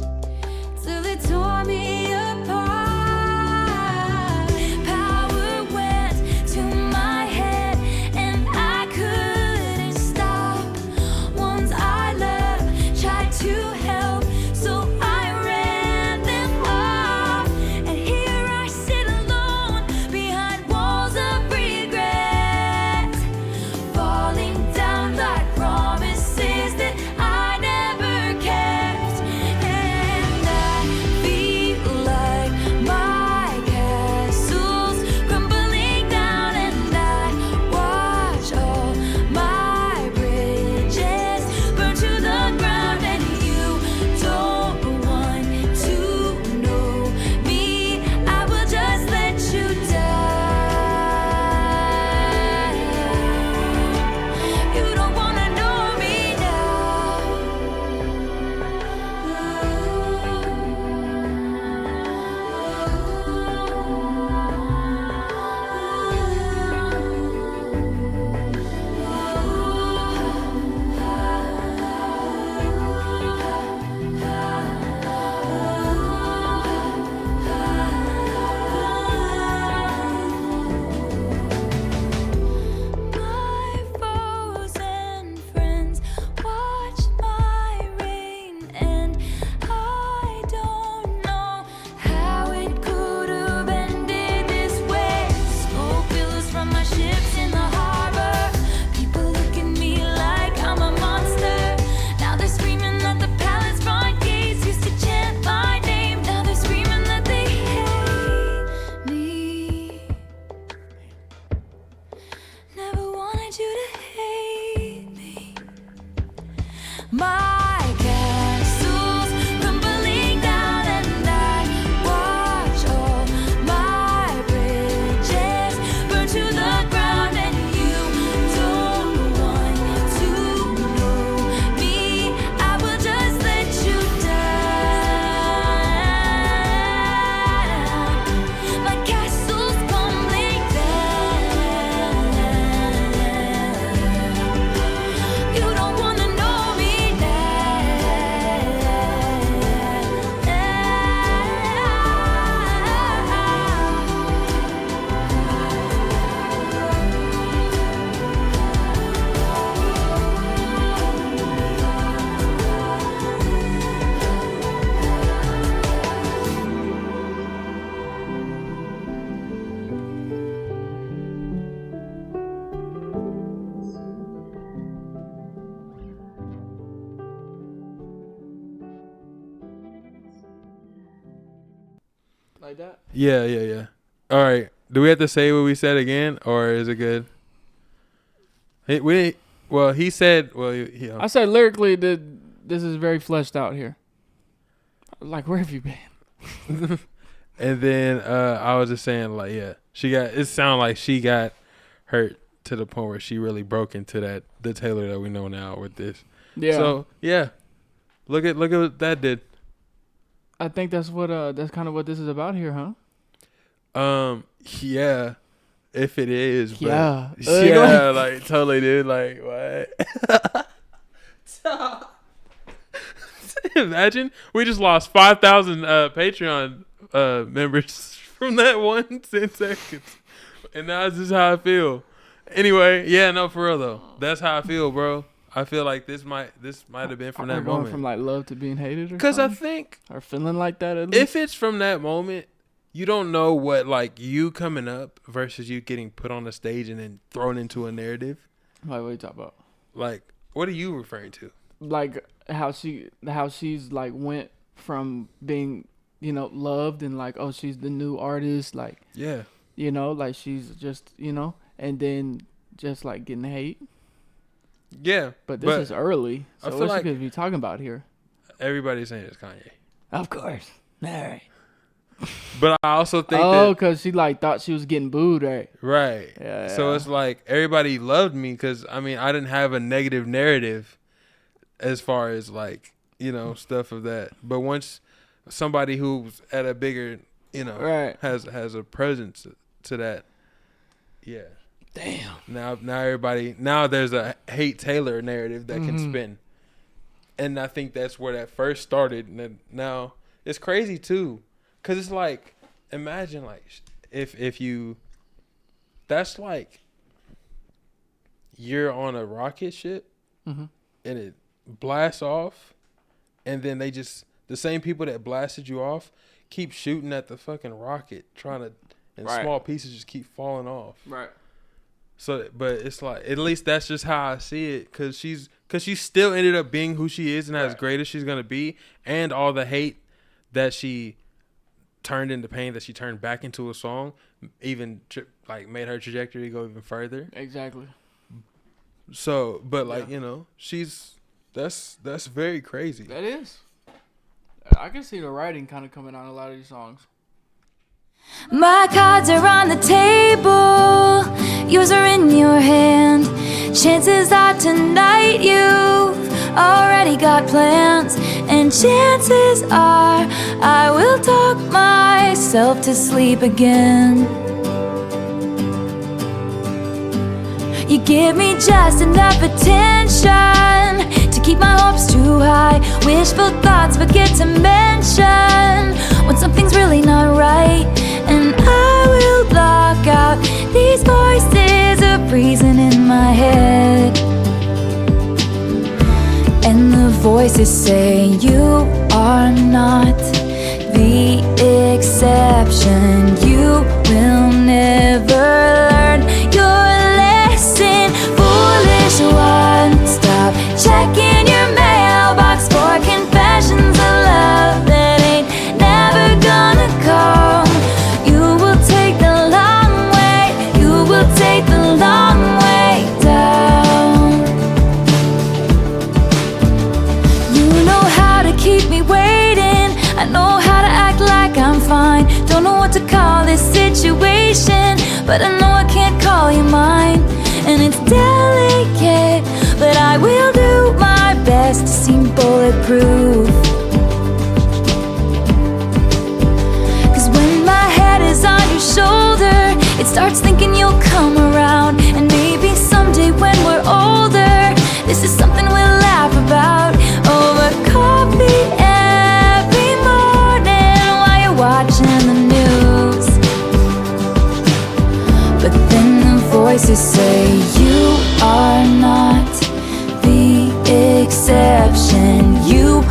[SPEAKER 1] Like that?
[SPEAKER 3] Yeah. All right. Do we have to say what we said again, or is it good? He said.
[SPEAKER 1] I said lyrically that this is very fleshed out here. Like, where have you been?
[SPEAKER 3] And then I was just saying, like, yeah, it sounded like she got hurt to the point where she really broke into the Taylor that we know now with this.
[SPEAKER 1] Yeah.
[SPEAKER 3] So yeah, look at what that did.
[SPEAKER 1] I think that's kind of what this is about here, huh?
[SPEAKER 3] Yeah, if it is. But
[SPEAKER 1] Yeah.
[SPEAKER 3] Like totally, dude. Like what? Imagine we just lost 5,000 Patreon members from that 10 seconds, and now this is how I feel. Anyway, yeah, no, for real though, that's how I feel, bro. I feel like this might have been from that moment.
[SPEAKER 1] From like love to being hated, or
[SPEAKER 3] because I
[SPEAKER 1] something?
[SPEAKER 3] think
[SPEAKER 1] or feeling like that. At least?
[SPEAKER 3] If it's from that moment, you don't know what like you coming up versus you getting put on a stage and then thrown into a narrative.
[SPEAKER 1] Like, what are you talking about?
[SPEAKER 3] Like, what are you referring to?
[SPEAKER 1] Like how she's like went from being, loved and like, oh, she's the new artist, like,
[SPEAKER 3] yeah,
[SPEAKER 1] like she's just, and then just like getting hate.
[SPEAKER 3] Yeah,
[SPEAKER 1] but this is early. So
[SPEAKER 3] I feel
[SPEAKER 1] what
[SPEAKER 3] like
[SPEAKER 1] she could be talking about here?
[SPEAKER 3] Everybody's saying it's Kanye.
[SPEAKER 1] Of course. All right.
[SPEAKER 3] But I also think
[SPEAKER 1] because she like thought she was getting booed, right?
[SPEAKER 3] Right.
[SPEAKER 1] Yeah.
[SPEAKER 3] So it's like everybody loved me because I didn't have a negative narrative as far as like stuff of that. But once somebody who's at a bigger
[SPEAKER 1] right.
[SPEAKER 3] has a presence to that, yeah.
[SPEAKER 1] Damn.
[SPEAKER 3] Now there's a hate Taylor narrative that can spin, and I think that's where that first started. And now it's crazy too. Cause it's like, imagine like if you, that's like, you're on a rocket ship, and it blasts off, and then the same people that blasted you off keep shooting at the fucking rocket, and
[SPEAKER 1] right.
[SPEAKER 3] small pieces just keep falling off.
[SPEAKER 1] Right.
[SPEAKER 3] So, but it's like, at least that's just how I see it, cause she still ended up being who she is and as great as she's gonna be, and all the hate that she turned into pain that she turned back into a song, even made her trajectory go even further.
[SPEAKER 1] Exactly.
[SPEAKER 3] So, but like that's very crazy.
[SPEAKER 1] That is. I can see the writing kind of coming on a lot of these songs.
[SPEAKER 2] My cards are on the table, yours are in your hand. Chances are tonight you've already got plans, and chances are I will talk myself to sleep again. You give me just enough attention to keep my hopes too high. Wishful thoughts forget to mention when something's really not right, and I will block out these voices of reason in my head. And the voices say you are not the exception. You will never learn your lesson. Foolish one, stop checking your mailbox for confessions of love that ain't never gonna come. You will take the long way, you will take the long way down. You know how to keep me waiting, I know how to act like I'm fine. Don't know what to call this situation, but I know I can't call you mine. And it's delicate, but I will do my best to seem bulletproof. Cause when my head is on your shoulder, it starts thinking you'll come around. And maybe someday when we're older, this is something we'll laugh about over coffee every morning while you're watching the news. But then the voices say you are not the exception. You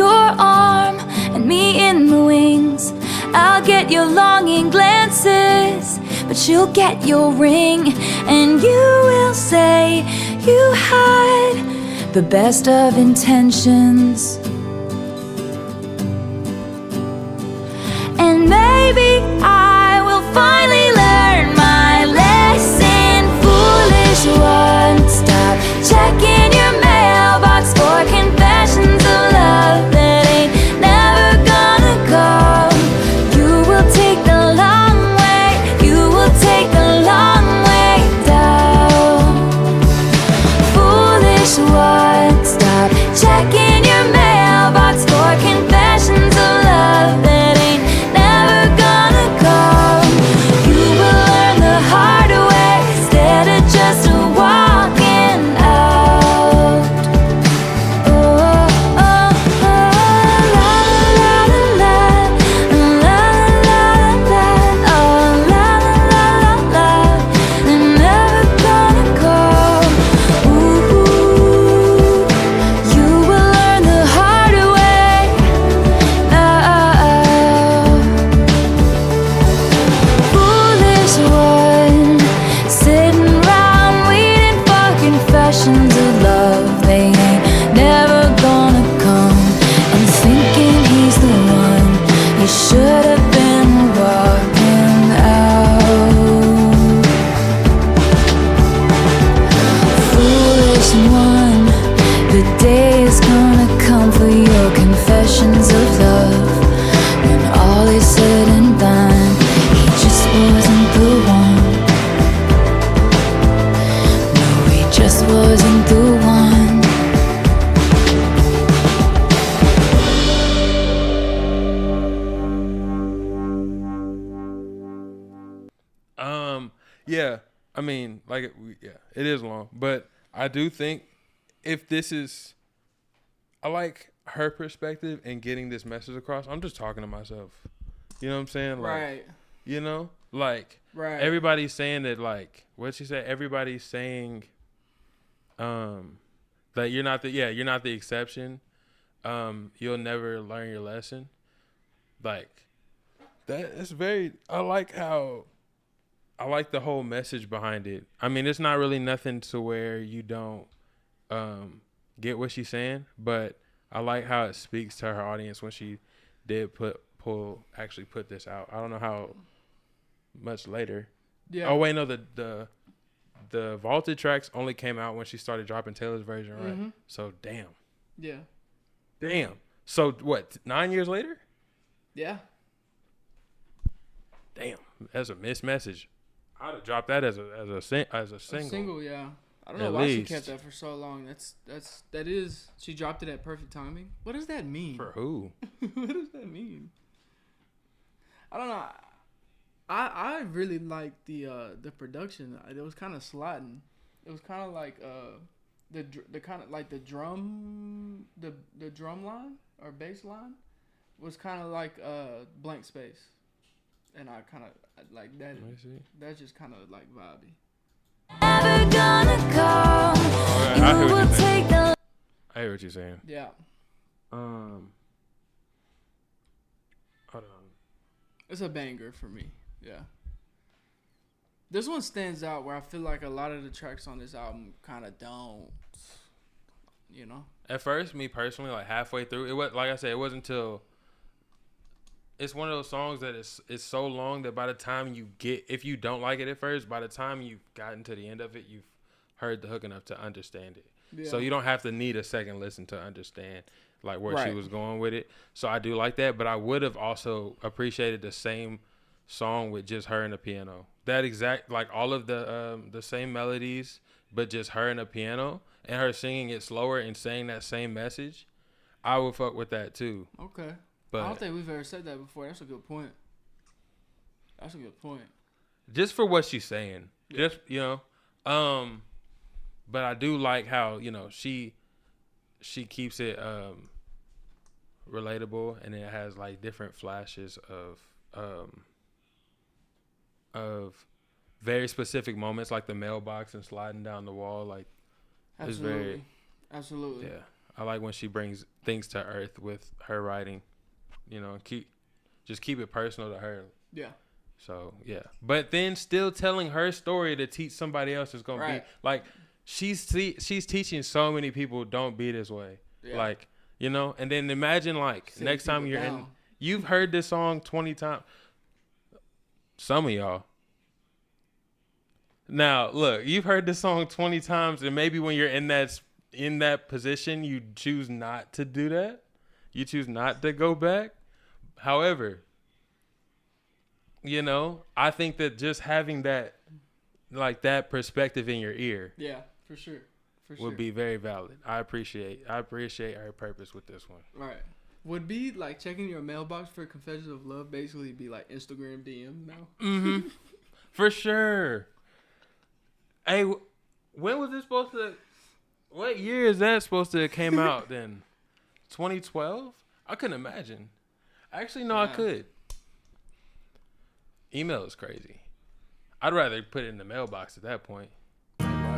[SPEAKER 2] your arm and me in the wings. I'll get your longing glances, but you'll get your ring, and you will say you had the best of intentions. And maybe I will finally learn my lesson. Foolish one, stop checking your mailbox for confessions of love that ain't never gonna come. You will take the long way, you will take the long way down. Foolish one, stop checking your mailbox for confessions of love that ain't never gonna come. You will learn the hard way instead of just walking out. Oh, oh, oh, la la la la, la la la, oh la la la la, they're never gonna come. Ooh, you will learn the hard way now. Foolish one, sitting round waiting for confessions of love they ain't never gonna come, and thinking he's the one he should have been walking out. Foolish one, the day is gonna come for your confessions of love. When all is said and done, he just wasn't the one. No, he just wasn't the one.
[SPEAKER 3] Yeah, I mean, like, yeah, it is long, but I do think if this is, I like her perspective and getting this message across. I'm just talking to myself. You know what I'm saying? Like,
[SPEAKER 1] Right.
[SPEAKER 3] you know, like
[SPEAKER 1] Right.
[SPEAKER 3] everybody's saying that, like, what'd she say? Everybody's saying, that you're not the exception. You'll never learn your lesson. Like, that is very, I like the whole message behind it. I mean, it's not really nothing to where you don't get what she's saying, but I like how it speaks to her audience when she did put this out. I don't know how much later.
[SPEAKER 1] Yeah.
[SPEAKER 3] Oh wait, no, the vaulted tracks only came out when she started dropping Taylor's version, right?
[SPEAKER 1] Mm-hmm.
[SPEAKER 3] So damn. So what? 9 years later?
[SPEAKER 1] Yeah.
[SPEAKER 3] Damn, that's a missed message. I'd have dropped that as a single.
[SPEAKER 1] A single, yeah. I don't know
[SPEAKER 3] At
[SPEAKER 1] why
[SPEAKER 3] least.
[SPEAKER 1] she kept that for so long. That is she dropped it at perfect timing. What does that mean?
[SPEAKER 3] For who?
[SPEAKER 1] What does that mean? I don't know. I really liked the production. It was kind of slotting. It was kind of like the kind of like the drum line or bass line was kind of like blank space, and I kind of like that.
[SPEAKER 3] Let me see.
[SPEAKER 1] That's just kind of like vibey.
[SPEAKER 2] Never gonna come.
[SPEAKER 3] Alright, I hear
[SPEAKER 2] You
[SPEAKER 3] what
[SPEAKER 2] will
[SPEAKER 3] you're saying.
[SPEAKER 2] take the
[SPEAKER 3] I hear what you're saying.
[SPEAKER 1] Yeah.
[SPEAKER 3] Hold on.
[SPEAKER 1] It's a banger for me. Yeah. This one stands out where I feel like a lot of the tracks on this album kind of don't, you know?
[SPEAKER 3] At first, me personally, like halfway through, it was like I said, it wasn't until it's one of those songs that it's so long that by the time you get, if you don't like it at first, by the time you've gotten to the end of it, you've heard the hook enough to understand it.
[SPEAKER 1] Yeah.
[SPEAKER 3] So you don't have to need a second listen to understand like where she
[SPEAKER 1] Right.
[SPEAKER 3] was going with it. So I do like that, but I would have also appreciated the same song with just her and the piano. That exact, like all of the same melodies, but just her and the piano and her singing it slower and saying that same message. I would fuck with that too.
[SPEAKER 1] Okay.
[SPEAKER 3] But
[SPEAKER 1] I don't think we've ever said that before. That's a good point. That's a good point.
[SPEAKER 3] just for what she's saying, just, you know, but I do like how, you know, she keeps it relatable, and it has like different flashes of very specific moments, like the mailbox and sliding down the wall. Like, it's
[SPEAKER 1] Absolutely.
[SPEAKER 3] very,
[SPEAKER 1] Absolutely.
[SPEAKER 3] yeah, I like when she brings things to earth with her writing, you know, keep it personal to her.
[SPEAKER 1] Yeah.
[SPEAKER 3] So yeah, but then still telling her story to teach somebody else is gonna be like she's teaching so many people don't be this way. Yeah. Like, you know, and then imagine like sitting next time you're in, you've heard this song 20 times. Some of y'all. Now look, you've heard this song 20 times, and maybe when you're in that position, you choose not to do that. You choose not to go back. However, you know, I think that just having that, like that perspective in your ear,
[SPEAKER 1] yeah, for sure,
[SPEAKER 3] would be very valid. I appreciate her purpose with this one.
[SPEAKER 1] Right, would be like checking your mailbox for confessions of love. Basically, be like Instagram DM now.
[SPEAKER 3] Mm-hmm. For sure. Hey, when was this supposed to? What year is that supposed to have came out? Then, 2012. I couldn't imagine. Actually, no, I could. Email is crazy. I'd rather put it in the mailbox at that point.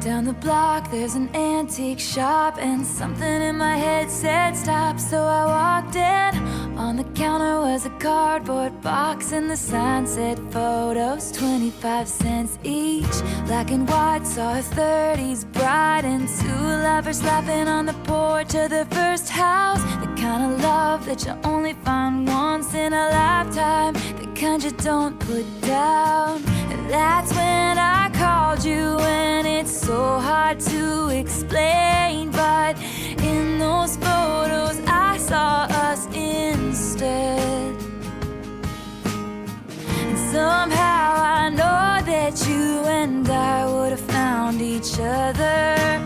[SPEAKER 2] Down the block there's an antique shop, and something in my head said stop, so I walked in. On the counter was a cardboard box, and the sign said photos 25 cents each. Black and white, saw a 30s bride and two lovers laughing on the porch of their first house. The kind of love that you only find once in a lifetime, the kind you don't put down. And that's when I called you, and it's so hard to explain, but in those photos I saw us instead. And somehow I know that you and I would have found each other.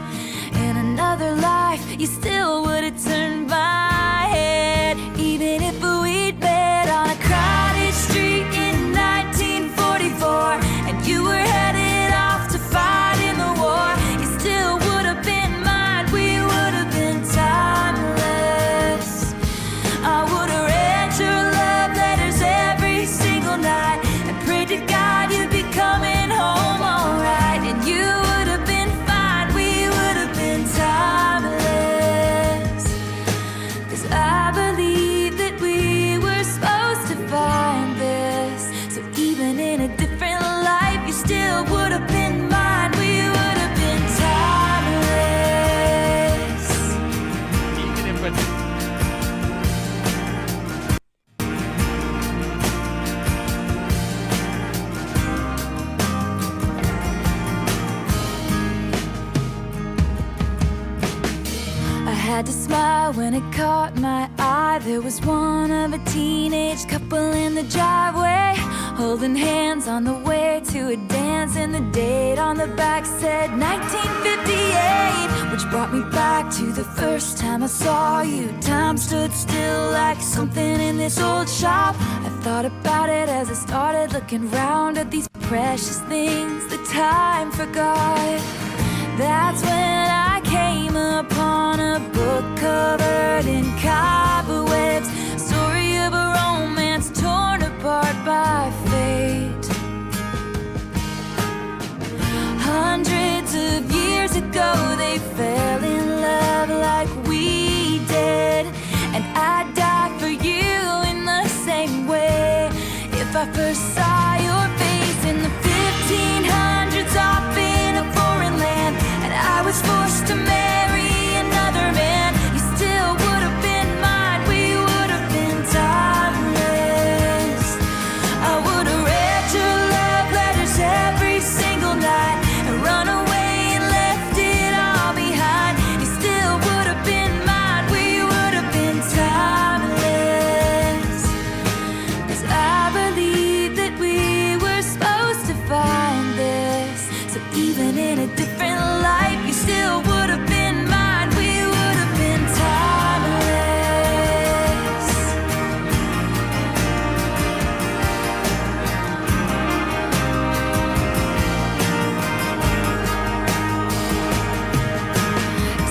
[SPEAKER 2] In another life you still would have turned my head, even if we'd met on a crowded street in 1944 and you were headed off to fight in the war. You still would have been mine, we would have been timeless. I would have read your love letters every single night and prayed to God you'd be coming home alright. And you would have been fine, we would have been timeless. 'Cause I believe that we were supposed to find this. So even in a different life you still would have been mine, we would have been timeless.
[SPEAKER 3] Even if it's
[SPEAKER 2] I had to smile when it caught my eye. There was one of a teenage couple in the driveway, holding hands on the way to a dance, and the date on the back said 1958, which brought me back to the first time I saw you. Time stood still like something in this old shop. I thought about it as I started looking around at these precious things that time forgot. That's when I came upon a book covered in cobwebs, story of a romance torn apart by fate. Hundreds of years ago they fell in love like we did, and I'd die for you in the same way. If I first saw your face in the 1500s off in a foreign land, and I was forced to marry another man, you still would have been mine, we would have been timeless. I would have read your love letters every single night and run away and left it all behind. You still would have been mine, we would have been timeless. 'Cause I believe that we were supposed to find this. So even in a different life you still would have been mine, we would have been timeless.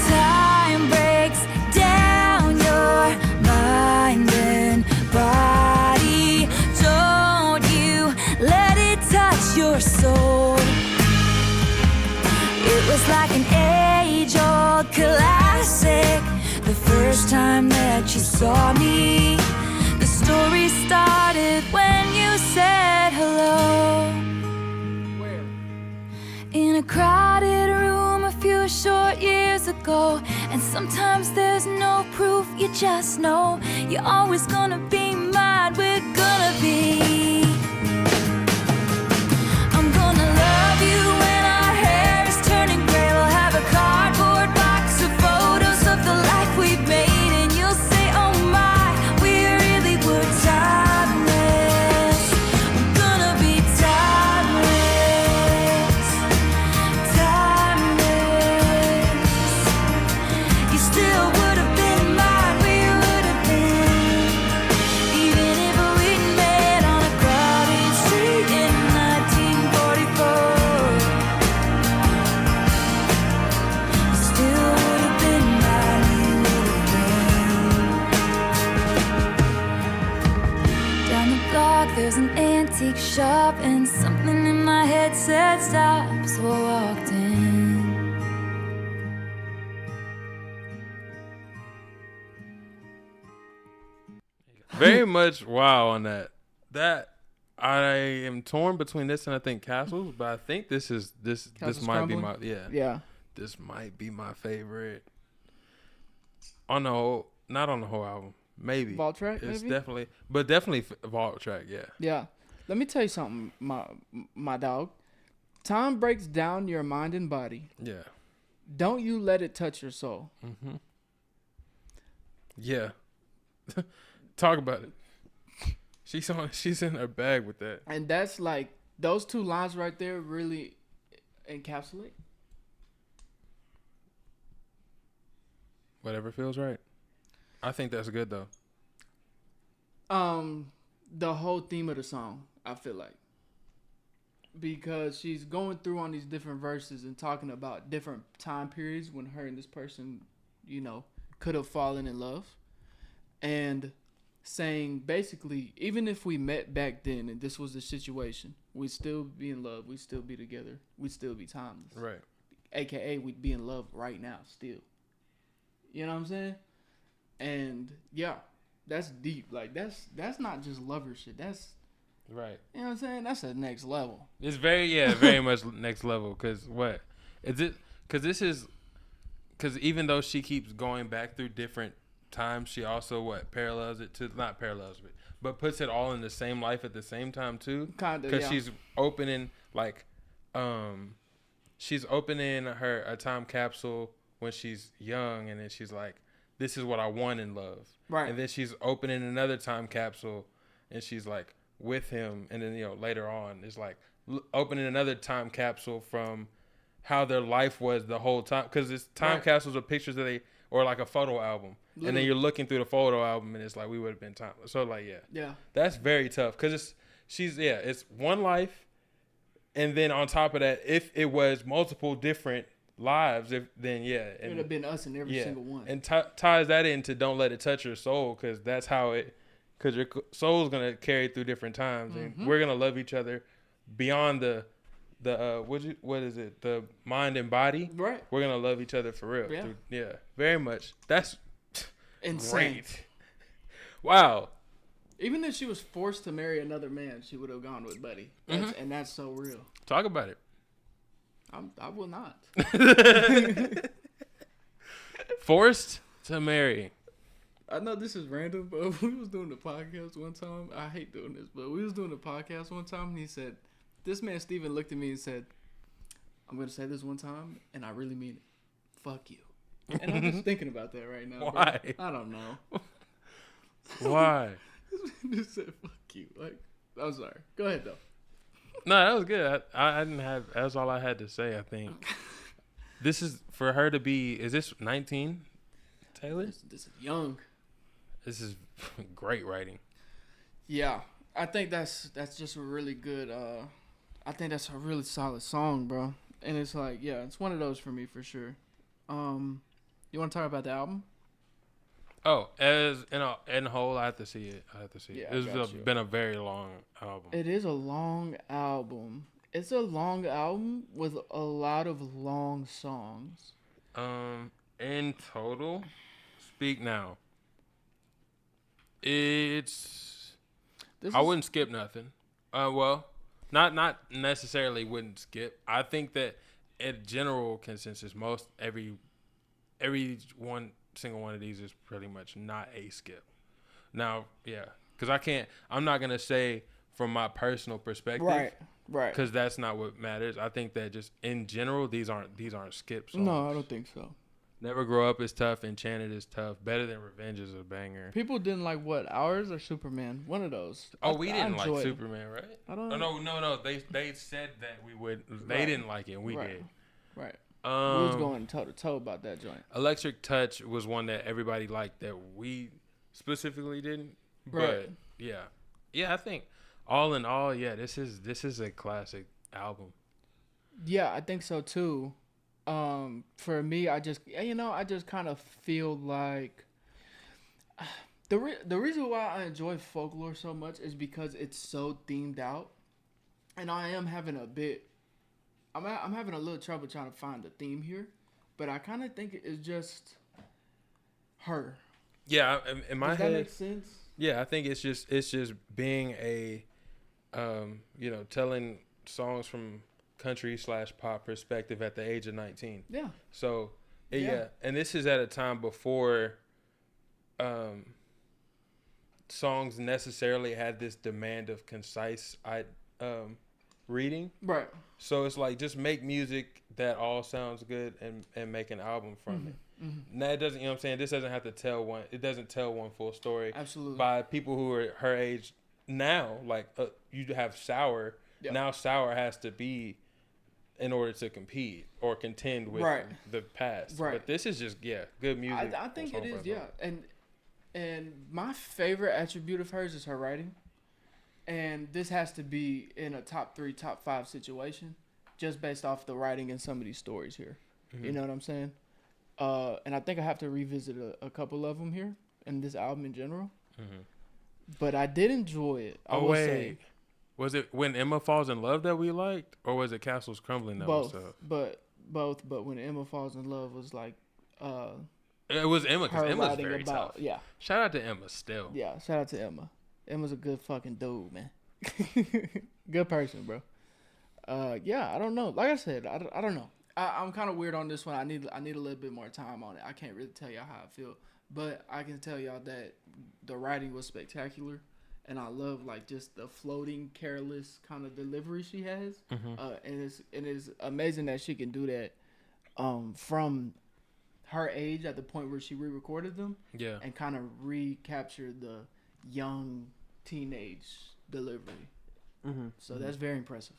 [SPEAKER 2] Time breaks down your mind and body. Don't you let it touch your soul. It was like an age-old classic, the first time that you saw me. The story started when you said hello.
[SPEAKER 1] Where?
[SPEAKER 2] In a crowded room a few short years ago. And sometimes there's no proof, you just know you're always gonna be mine, we're gonna be. I'm gonna love you when our hair is turning gray. We'll have a cardboard box of photos of the life we've made. And you'll say, oh my, we really were timeless. We're gonna be timeless. Timeless. You still would have been mine, we would have been. Even if we'd met on a crowded street in 1944. You still would have been mine, we would have been. Down the block there's an antique shop, and something in my head said stop, so I walked in.
[SPEAKER 3] Very much wow on that. That I am torn between this and I think Castles, but I think this
[SPEAKER 1] Castles
[SPEAKER 3] might be
[SPEAKER 1] Crumbling?
[SPEAKER 3] my
[SPEAKER 1] Yeah.
[SPEAKER 3] This might be my favorite. On the whole, not on the whole album. Maybe.
[SPEAKER 1] Vault track,
[SPEAKER 3] It's
[SPEAKER 1] maybe?
[SPEAKER 3] definitely Vault track, yeah.
[SPEAKER 1] Yeah. Let me tell you something, my dog. Time breaks down your mind and body.
[SPEAKER 3] Yeah.
[SPEAKER 1] Don't you let it touch your soul.
[SPEAKER 3] Yeah. Talk about it. She's in her bag with that.
[SPEAKER 1] And that's like, those two lines right there really encapsulate.
[SPEAKER 3] Whatever feels right. I think that's good though.
[SPEAKER 1] The whole theme of the song, I feel like. Because she's going through on these different verses and talking about different time periods when her and this person, you know, could have fallen in love. And saying basically, even if we met back then and this was the situation, we'd still be in love, we'd still be together, we'd still be timeless.
[SPEAKER 3] Right.
[SPEAKER 1] AKA we'd be in love right now still. You know what I'm saying? And yeah, that's deep. Like that's not just lover shit. That's,
[SPEAKER 3] Right.
[SPEAKER 1] you know what I'm saying? That's the next level.
[SPEAKER 3] It's very much next level. Cause what is it? Cause even though she keeps going back through different times, she also parallels it to, not parallels it, but puts it all in the same life at the same time too.
[SPEAKER 1] Kinda,
[SPEAKER 3] Cause
[SPEAKER 1] yeah.
[SPEAKER 3] she's opening she's opening a time capsule when she's young, and then she's like, this is what I want in love.
[SPEAKER 1] Right.
[SPEAKER 3] And then she's opening another time capsule, and she's like with him, and then later on it's like opening another time capsule from how their life was the whole time, because it's time capsules of pictures that or like a photo album. Literally. And then you're looking through the photo album and it's like, we would have been time. So like, yeah, that's very tough, because it's one life, and then on top of that, if it was multiple different lives, it would
[SPEAKER 1] have been us in every single one.
[SPEAKER 3] And ties that into Don't Let It Touch Your Soul, because that's how because your soul's gonna carry through different times, and we're gonna love each other beyond the what is it, the mind and body.
[SPEAKER 1] Right.
[SPEAKER 3] We're gonna love each other for real.
[SPEAKER 1] Yeah.
[SPEAKER 3] Very much. That's
[SPEAKER 1] insane.
[SPEAKER 3] Great. Wow.
[SPEAKER 1] Even if she was forced to marry another man, she would have gone with Buddy. And that's so real.
[SPEAKER 3] Talk about it.
[SPEAKER 1] I will not.
[SPEAKER 3] Forced to marry.
[SPEAKER 1] I know this is random, but we was doing the podcast one time. I hate doing this, but we was doing the podcast one time, and he said, this man Steven looked at me and said, I'm going to say this one time, and I really mean it. Fuck you. And I'm just thinking about that right now.
[SPEAKER 3] Why?
[SPEAKER 1] Bro. I don't know.
[SPEAKER 3] Why?
[SPEAKER 1] He said, fuck you. Like, I'm sorry. Go ahead, though.
[SPEAKER 3] No, that was good. I didn't have, that's all I had to say, I think. This is, for her to be, is this 19, Taylor?
[SPEAKER 1] This is young.
[SPEAKER 3] This is great writing.
[SPEAKER 1] Yeah. I think that's just a really good, I think that's a really solid song, bro. And it's like, yeah, it's one of those for me for sure. You want to talk about the album?
[SPEAKER 3] Oh, as in whole, I have to see it.
[SPEAKER 1] Yeah,
[SPEAKER 3] It's been a very long album.
[SPEAKER 1] It is a long album. It's a long album with a lot of long songs.
[SPEAKER 3] In total, speak now, I wouldn't skip nothing. Well, not necessarily wouldn't skip. I think that in general consensus, every one single one of these is pretty much not a skip. Now, yeah, because I'm not gonna say from my personal perspective,
[SPEAKER 1] Right.
[SPEAKER 3] Because that's not what matters. I think that just in general, these aren't skip songs.
[SPEAKER 1] No, I don't think so.
[SPEAKER 3] Never Grow Up is tough. Enchanted is tough. Better Than Revenge is a banger.
[SPEAKER 1] People didn't like what, Ours or Superman? One of those.
[SPEAKER 3] We didn't like Superman, right?
[SPEAKER 1] I don't.
[SPEAKER 3] No. They said that we would. They didn't like it. We did.
[SPEAKER 1] Right. We was going toe to toe about that joint.
[SPEAKER 3] Electric Touch was one that everybody liked that we specifically didn't. But
[SPEAKER 1] Right.
[SPEAKER 3] yeah. I think all in all, this is a classic album.
[SPEAKER 1] Yeah, I think so too. For me, I just kind of feel like the reason why I enjoy folklore so much is because it's so themed out, and I am having I'm having a little trouble trying to find the theme here, but I kind of think it's just her.
[SPEAKER 3] Yeah, in my
[SPEAKER 1] head. Does that make sense?
[SPEAKER 3] Yeah, I think it's just being a, telling songs from country/pop perspective at the age of 19.
[SPEAKER 1] Yeah.
[SPEAKER 3] So, and this is at a time before songs necessarily had this demand of concise reading.
[SPEAKER 1] Right.
[SPEAKER 3] So it's like, just make music that all sounds good and make an album from it. Mm-hmm. Now it doesn't, you know what I'm saying? This doesn't have to tell one full story.
[SPEAKER 1] Absolutely.
[SPEAKER 3] By people who are her age now. Like you have Sour. Yep. Now Sour has to be in order to compete or contend with the past.
[SPEAKER 1] Right.
[SPEAKER 3] But this is just good music.
[SPEAKER 1] I think it is, and my favorite attribute of hers is her writing. And this has to be in a top 3, top 5 situation, just based off the writing in some of these stories here. Mm-hmm. You know what I'm saying? And I think I have to revisit a couple of them here in this album in general. Mm-hmm. But I did enjoy it. Say.
[SPEAKER 3] Was it When Emma Falls in Love that we liked, or was it Castles Crumbling that
[SPEAKER 1] both,
[SPEAKER 3] was up?
[SPEAKER 1] Both. But When Emma Falls in Love was like.
[SPEAKER 3] It was Emma, because Emma's very tough.
[SPEAKER 1] Yeah.
[SPEAKER 3] Shout out to Emma still.
[SPEAKER 1] Yeah, shout out to Emma. Emma's a good fucking dude, man. Good person, bro. I don't know. Like I said, I don't know. I'm kind of weird on this one. I need a little bit more time on it. I can't really tell y'all how I feel, but I can tell y'all that the writing was spectacular, and I love like just the floating, careless kind of delivery she has. Mm-hmm. And it's amazing that she can do that from her age at the point where she re-recorded them. Yeah. And kind of recapture the young teenage delivery. Mm-hmm. So that's very impressive.